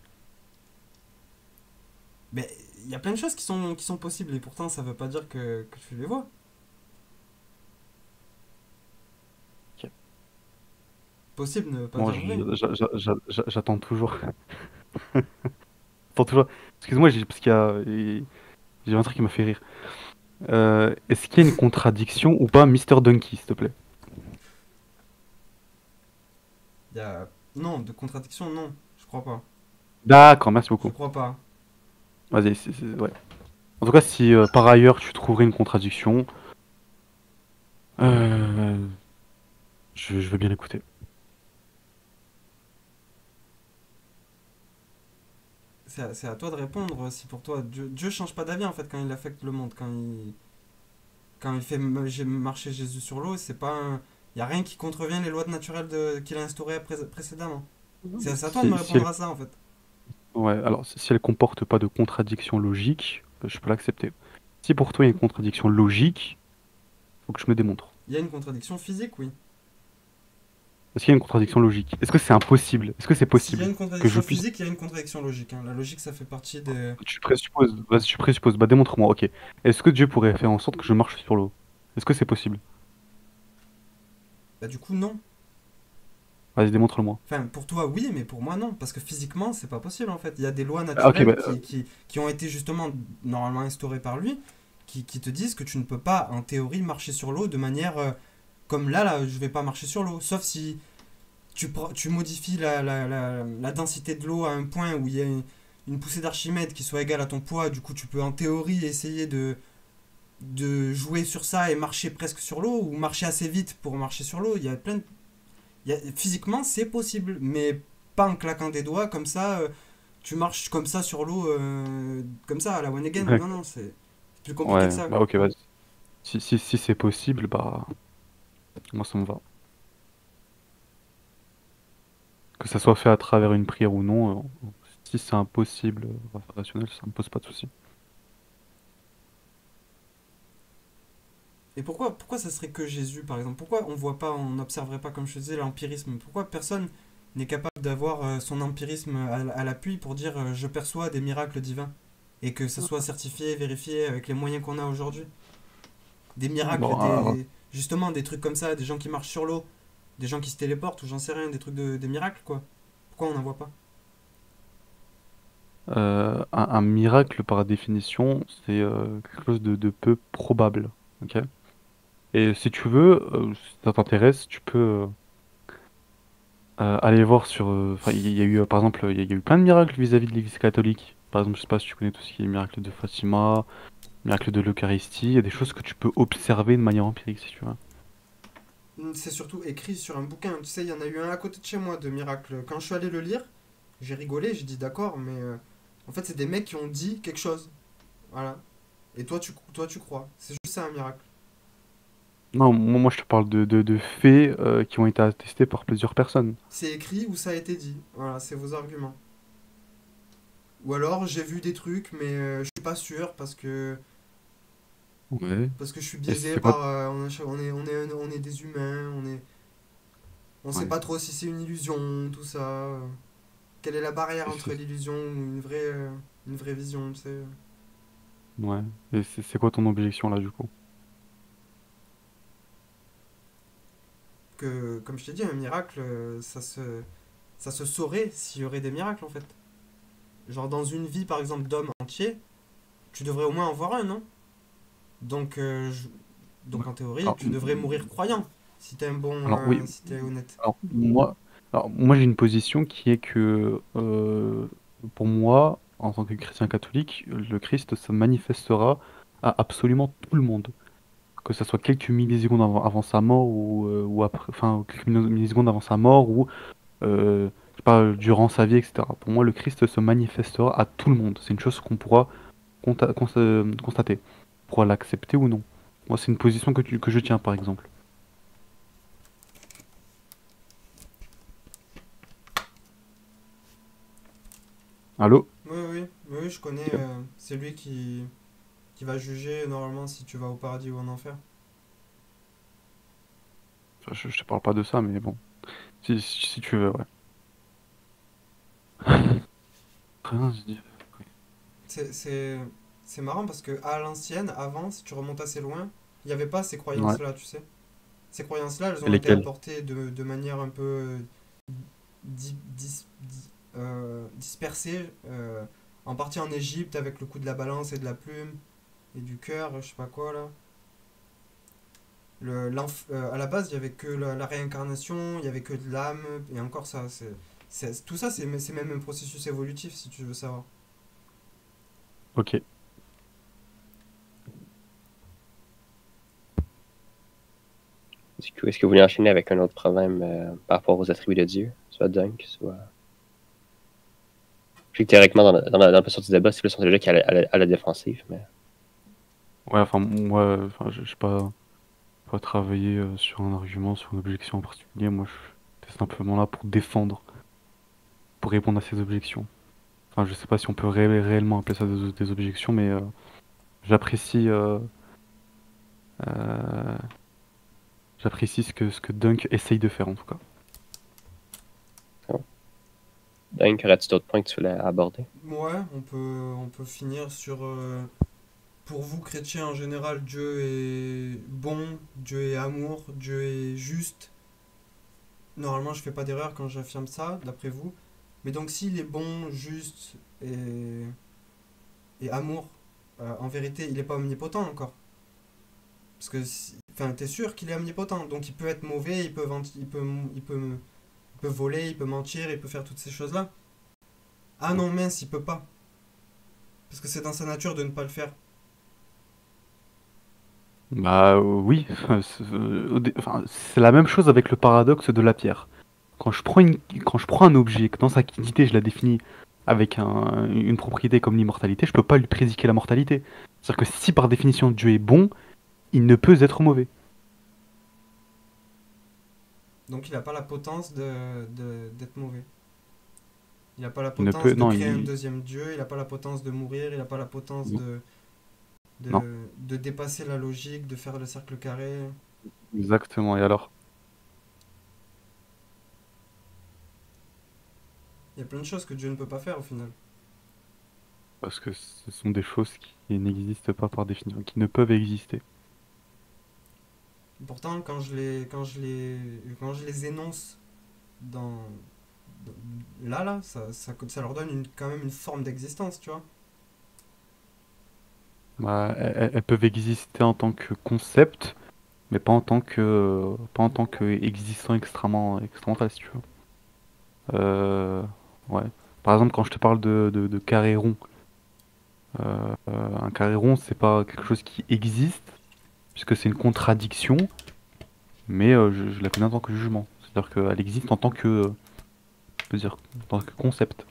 C: Mais il y a plein de choses qui sont possibles et pourtant ça veut pas dire que tu les vois.
B: Ok.
C: Possible ne veut pas
B: Moi,
C: dire vrai.
B: j'attends toujours. J'attends toujours. Excuse-moi, parce j'ai un truc qui m'a fait rire. Est-ce qu'il y a une contradiction ou pas, Mister Donkey, s'il te plaît?
C: Il y a. Non, de contradiction, non. Je crois pas.
B: D'accord, merci
C: Je
B: beaucoup.
C: crois pas.
B: Vas-y, ouais. En tout cas, si par ailleurs tu trouverais une contradiction, euh, je veux bien l'écouter.
C: C'est à toi de répondre si pour toi. Dieu change pas d'avis en fait quand il affecte le monde. Quand il fait marcher Jésus sur l'eau, c'est pas un. Il y a rien qui contrevient les lois naturelles qu'il a instaurées précédemment. C'est à toi de me
B: Si
C: répondre
B: elle,
C: à ça en fait.
B: ouais, alors si elle comporte pas de contradiction logique, je peux l'accepter. Si pour toi il y a une contradiction logique, faut que je me démontre.
C: Il y a une contradiction physique, oui.
B: Est-ce qu'il y a une contradiction logique? Est-ce que c'est impossible? Est-ce que c'est
C: S'il y a
B: possible
C: une
B: que je
C: contradiction
B: puisse...
C: physique, il y a une contradiction logique, hein. La logique, ça fait partie des.
B: Tu présupposes, vas-y, tu présupposes, bah démontre-moi, ok. Est-ce que Dieu pourrait faire en sorte que je marche sur l'eau? Est-ce que c'est possible?
C: Bah, du coup, non.
B: Vas-y, démontre-le-moi.
C: Enfin, pour toi, oui, mais pour moi, non. Parce que physiquement, c'est pas possible, en fait. Il y a des lois
B: Ah, ok,
C: naturelles
B: bah,
C: qui ont été justement normalement instaurées par lui, qui te disent que tu ne peux pas, en théorie, marcher sur l'eau de manière. Comme là, je vais pas marcher sur l'eau. Sauf si tu modifies la densité de l'eau à un point où il y a une poussée d'Archimède qui soit égale à ton poids. Du coup, tu peux, en théorie, essayer de jouer sur ça et marcher presque sur l'eau ou marcher assez vite pour marcher sur l'eau. Il y a plein de physiquement, c'est possible, mais pas en claquant des doigts comme ça. Tu marches comme ça sur l'eau, comme ça à la one again. Non,
B: d'accord.
C: non, c'est plus compliqué que
B: Ouais,
C: ça,
B: bah
C: quoi.
B: ok, vas-y. Si c'est possible, bah moi ça me va. Que ça soit fait à travers une prière ou non, si c'est impossible, rationnel, ça me pose pas de souci.
C: Et pourquoi ça serait que Jésus, par exemple? Pourquoi on voit pas, on n'observerait pas, comme je te disais, l'empirisme? Pourquoi personne n'est capable d'avoir son empirisme à l'appui pour dire je perçois des miracles divins et que ça soit certifié, vérifié avec les moyens qu'on a aujourd'hui? Des miracles,
B: Bon,
C: justement des trucs comme ça, des gens qui marchent sur l'eau, des gens qui se téléportent ou j'en sais rien, des miracles quoi. Pourquoi on n'en voit pas?
B: un miracle par définition, c'est quelque chose de peu probable. Ok? Et si tu veux, si ça t'intéresse, tu peux aller voir sur. Enfin, il y a eu, par exemple, il y a eu plein de miracles vis-à-vis de l'Église catholique. Par exemple, je sais pas si tu connais tout ce qui est miracle de Fatima, Miracle de l'Eucharistie, il y a des choses que tu peux observer de manière empirique, si tu veux.
C: C'est surtout écrit sur un bouquin. Tu sais, il y en a eu un à côté de chez moi de miracles. Quand je suis allé le lire, j'ai rigolé, j'ai dit d'accord, mais en fait, c'est des mecs qui ont dit quelque chose. Voilà. Et toi, tu crois. C'est juste ça un miracle.
B: Non, moi je te parle de faits qui ont été attestés par plusieurs personnes.
C: C'est écrit ou ça a été dit. Voilà, c'est vos arguments. Ou alors, j'ai vu des trucs, mais je suis pas sûr
B: Ouais.
C: parce que je suis
B: Et
C: biaisé
B: c'est quoi?
C: par. On est des humains, on sait
B: Ouais.
C: pas trop si c'est une illusion, tout ça. Quelle est la barrière
B: Et
C: entre
B: c'est
C: l'illusion ou une vraie vision, tu sais.
B: ouais. Et c'est quoi ton objection là du coup?
C: Que, comme je t'ai dit, un miracle, ça se saurait s'il y aurait des miracles en fait. Genre dans une vie par exemple d'homme entier, tu devrais au moins en voir un, non? Donc,
B: Ouais.
C: donc en théorie,
B: Alors,
C: tu devrais mourir croyant si t'es un bon,
B: oui.
C: si t'es honnête.
B: Alors moi j'ai une position qui est que pour moi, en tant que chrétien catholique, le Christ se manifestera à absolument tout le monde. Que ce soit quelques millisecondes avant sa mort ou après, enfin quelques millisecondes avant sa mort ou je sais pas, durant sa vie, etc. Pour moi, le Christ se manifestera à tout le monde. C'est une chose qu'on pourra constater. On pourra l'accepter ou non. Moi, c'est une position que je tiens, par exemple. Allô?
C: Oui, oui, oui, oui, je connais.
B: Ok.
C: C'est lui qui va juger normalement si tu vas au paradis ou en enfer.
B: Enfin, je te parle pas de ça, mais bon. Si tu veux, ouais. Rien, je dis.
C: C'est, c'est, c'est marrant parce que à l'ancienne, avant, si tu remontes assez loin, il n'y avait pas ces
B: Ouais.
C: croyances-là, tu sais. Ces croyances-là, elles
B: Et
C: ont été
B: lesquels?
C: apportées de manière un peu dispersée, en partie en Égypte avec le coup de la balance et de la plume et du cœur, je sais pas quoi là. À la base, il y avait que la réincarnation, il y avait que de l'âme, et encore ça, tout ça, c'est même un processus évolutif si tu veux savoir.
B: Ok.
A: Du coup, est-ce que vous voulez enchaîner avec un autre problème par rapport aux attributs de Dieu, soit Dunk, soit. Je sais que théoriquement, dans la posture du débat, c'est plus son logique à la défensive, mais.
B: Ouais, enfin, moi, enfin, je sais pas travailler sur un argument, sur une objection en particulier. Moi, je suis simplement là pour défendre, pour répondre à ces objections. Enfin, je sais pas si on peut réellement appeler ça des objections, mais j'apprécie euh, j'apprécie ce que Dunk essaye de faire en tout cas.
A: Dunk, aurais-tu d'autres points que tu voulais aborder?
C: Ouais, on peut finir sur. Pour vous, chrétiens en général, Dieu est bon, Dieu est amour, Dieu est juste. Normalement, je fais pas d'erreur quand j'affirme ça, d'après vous. Mais donc, s'il est bon, juste et amour, en vérité, il n'est pas omnipotent encore. Parce que, enfin, t'es sûr qu'il est omnipotent. Donc, il peut être mauvais, il peut voler, il peut mentir, il peut faire toutes ces choses-là. Ah non, mince, il peut pas. Parce que c'est dans sa nature de ne pas le faire.
B: Bah oui, enfin, c'est la même chose avec le paradoxe de la pierre. Quand je prends un objet, que dans sa quantité je la définis avec une propriété comme l'immortalité, je peux pas lui prédiquer la mortalité. C'est-à-dire que si par définition Dieu est bon, il ne peut être mauvais.
C: Donc, il n'a pas la potence d'être mauvais. Il n'a pas la
B: Il ne peut,
C: potence de
B: non,
C: créer un deuxième Dieu, il n'a pas la potence de mourir, il n'a pas la potence
B: non, non,
C: de dépasser la logique, de faire le cercle carré.
B: exactement. Et alors?
C: Il y a plein de choses que Dieu ne peut pas faire au final.
B: Parce que ce sont des choses qui n'existent pas par définition, qui ne peuvent exister.
C: Pourtant, quand je les énonce dans, là, ça leur donne quand même une forme d'existence, tu vois.
B: Bah, elles peuvent exister en tant que concept, mais pas en tant que existant extrêmement là, si tu veux. Euh, ouais. Par exemple, quand je te parle de carré rond, Un carré rond, c'est pas quelque chose qui existe, puisque c'est une contradiction, mais je la connais en tant que jugement. C'est-à-dire qu'elle existe en tant que, je peux dire, en tant que concept.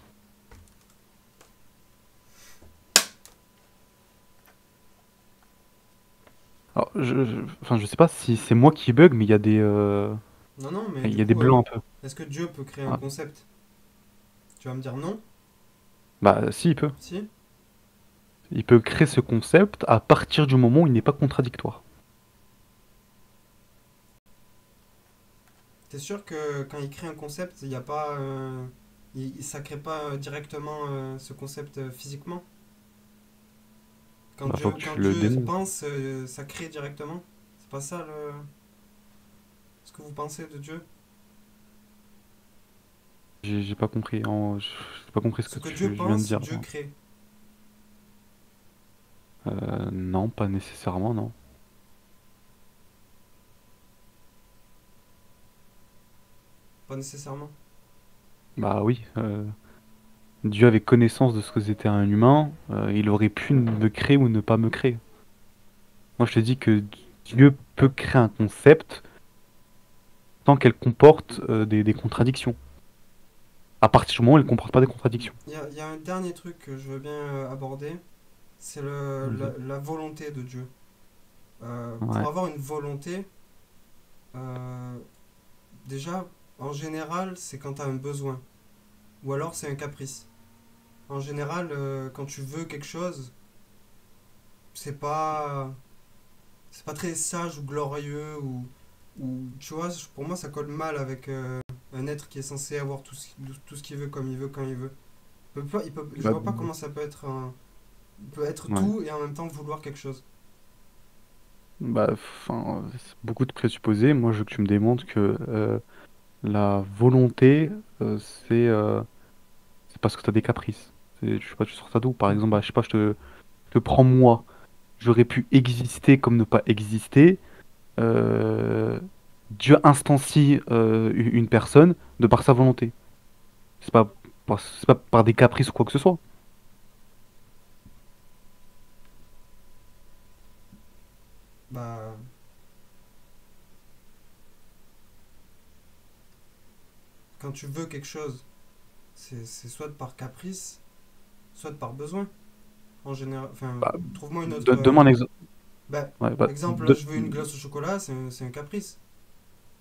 B: Alors, enfin, je sais pas si c'est moi qui bug, mais
C: Non, non, mais
B: il
C: du
B: y a des
C: coup,
B: blancs un peu.
C: est-ce que Dieu peut créer un
B: Ah,
C: concept? Tu vas me dire non?
B: bah, si, il peut.
C: Si?
B: Il peut créer ce concept à partir du moment où il n'est pas contradictoire.
C: T'es sûr que quand il crée un concept, il y a pas, ça crée pas directement ce concept physiquement?
B: Bah, faut que
C: Quand
B: tu le
C: Dieu
B: démontres.
C: pense, ça crée directement? C'est pas ça ce que vous pensez de Dieu?
B: J'ai pas compris. J'ai pas compris ce
C: Ce
B: que
C: que Dieu
B: je viens de
C: pense,
B: dire.
C: Dieu crée.
B: Non, pas nécessairement, non.
C: Pas nécessairement.
B: Bah oui. Dieu avait connaissance de ce que c'était un humain. Il aurait pu me créer ou ne pas me créer. Moi, je te dis que Dieu peut créer un concept tant qu'elle comporte des contradictions. À partir du moment où elle ne comporte pas des contradictions.
C: Il y a un dernier truc que je veux bien aborder, c'est
B: Vas-y.
C: la volonté de Dieu. Pour
B: Ouais.
C: avoir une volonté, euh, déjà, en général, c'est quand tu as un besoin. Ou alors c'est un caprice. En général, quand tu veux quelque chose, c'est pas, c'est pas très sage ou glorieux ou tu vois, pour moi ça colle mal avec un être qui est censé avoir tout ce qu'il veut comme il veut quand il veut. Je
B: Bah,
C: vois pas comment ça peut être il peut être
B: ouais.
C: tout et en même temps vouloir quelque chose.
B: Bah, enfin, c'est beaucoup de présupposés. Moi, je veux que tu me démontres que la volonté, c'est c'est parce que tu as des caprices. Je sais pas, tu sors ça d'où? Par exemple, bah, je sais pas, je te prends moi. J'aurais pu exister comme ne pas exister. Euh, Dieu instancie une personne de par sa volonté. C'est pas par des caprices ou quoi que ce soit.
C: Bah, quand tu veux quelque chose, c'est soit par caprice, soit par besoin. En général, enfin,
B: Bah,
C: trouve-moi une autre.
B: donne-moi un exemple.
C: Bah,
B: Ouais, bah,
C: exemple, là, je veux une glace au chocolat, c'est un caprice.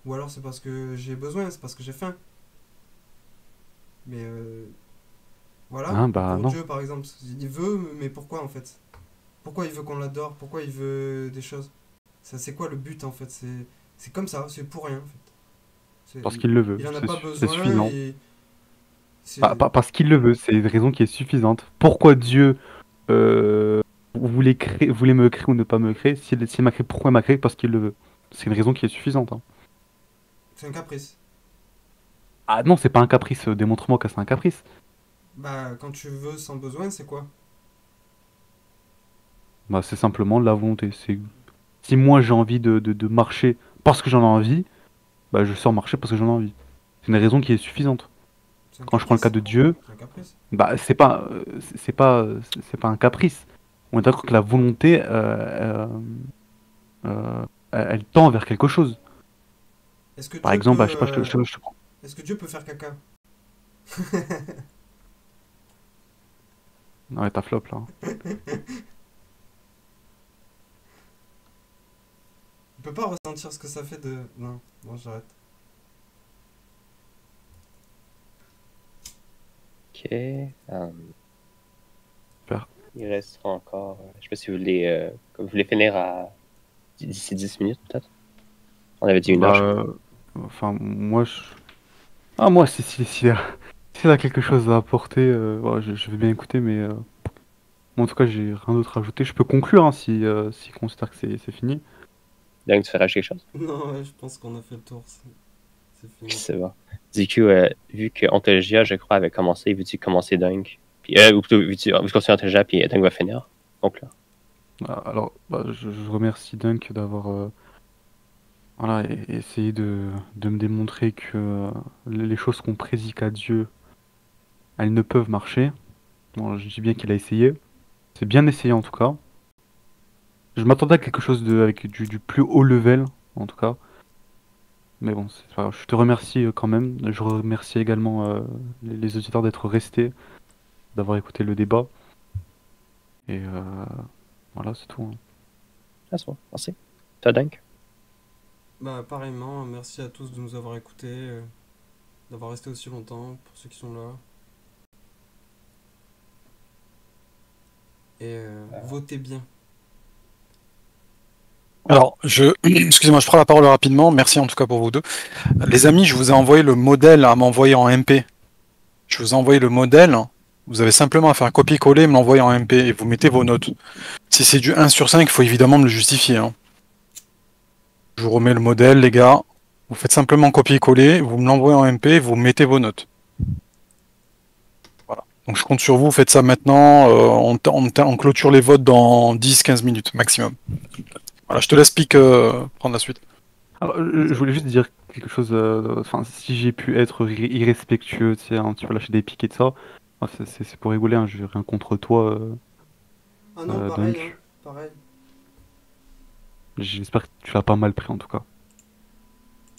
C: Ou alors c'est parce que j'ai besoin, c'est parce que j'ai faim. Mais voilà,
B: hein, bah
C: pour
B: non.
C: Dieu par exemple, il veut, mais pourquoi en fait? Pourquoi il veut qu'on l'adore? Pourquoi il veut des choses? Ça, c'est quoi le but en fait? C'est comme ça, c'est pour rien en fait.
B: Parce qu'il le veut.
C: Il en a pas
B: C'est
C: besoin
B: suffisant.
C: et c'est.
B: Parce qu'il le veut, c'est une raison qui est suffisante. Pourquoi Dieu voulait me créer ou ne pas me créer? S'il m'a créé, pourquoi il m'a créé? Parce qu'il le veut. C'est une raison qui est suffisante, hein.
C: C'est un caprice.
B: Ah non, c'est pas un caprice. Démontre-moi que c'est un caprice.
C: Bah, quand tu veux sans besoin, c'est quoi?
B: Bah, c'est simplement de la volonté. Si moi j'ai envie de marcher parce que j'en ai envie, bah je sors marcher parce que j'en ai envie. C'est une raison qui est suffisante.
C: C'est un
B: Quand je prends le cas
C: caprice.
B: de Dieu,
C: C'est un caprice.
B: bah c'est pas un caprice. On est d'accord que la volonté, elle tend vers quelque chose.
C: Est-ce que
B: Par
C: Dieu
B: exemple,
C: peut.
B: bah, je sais pas, je te prends.
C: Est-ce que Dieu peut faire caca?
B: Ouais, t'as flop là.
C: Il peut pas ressentir ce que ça fait de. Non, bon, j'arrête.
A: Ok.
B: Super.
A: Il restera encore. Je sais pas si vous voulez finir d'ici 10 minutes, peut-être. On avait dit une heure,
B: Bah,
A: je crois.
B: enfin, moi, s'il a quelque chose à apporter, ouais, je vais bien écouter, mais moi, en tout cas, j'ai rien d'autre à ajouter. Je peux conclure hein, s'il considère que c'est fini.
A: Donc, tu feras quelque chose?
C: Non, ouais, je pense qu'on a fait le tour. C'est fini.
A: C'est bon. Du coup, vu que Ontologia, je crois, avait commencé, vu que tu commencer Dunk, puis, ou plutôt, vu que tu continues Ontologia, puis Dunk va finir. Donc là.
B: Alors, bah, je remercie Dunk d'avoir voilà, essayé de me démontrer que les choses qu'on prédit à Dieu, elles ne peuvent marcher. Bon, je dis bien qu'il a essayé. C'est bien essayé en tout cas. Je m'attendais à quelque chose avec du plus haut level, en tout cas. Mais bon, c'est pas grave. Je te remercie quand même. Je remercie également les auditeurs d'être restés, d'avoir écouté le débat. Et voilà, c'est tout, hein.
A: Ah, c'est bon. Merci. Toi, Dunk?
C: Bah, pareillement, merci à tous de nous avoir écoutés, d'avoir resté aussi longtemps, pour ceux qui sont là. Et votez bien.
D: Alors, excusez-moi, je prends la parole rapidement. Merci en tout cas pour vous deux. Les amis, je vous ai envoyé le modèle à m'envoyer en MP. Je vous ai envoyé le modèle. Vous avez simplement à faire un copier-coller et me l'envoyer en MP et vous mettez vos notes. Si c'est du 1 sur 5, il faut évidemment me le justifier, hein. Je vous remets le modèle, les gars. Vous faites simplement copier-coller, vous me l'envoyez en MP et vous mettez vos notes. Voilà. Donc je compte sur vous, faites ça maintenant. On clôture les votes dans 10-15 minutes maximum. Voilà, je te laisse Pic prendre la suite.
B: Alors, je voulais juste dire quelque chose. Enfin, si j'ai pu être irrespectueux, tu sais, un petit peu lâcher des piques et de ça, enfin, c'est pour rigoler, hein, j'ai rien contre toi,
C: Ah non, pareil, hein,
B: Dunk.
C: pareil.
B: J'espère que tu l'as pas mal pris en tout cas.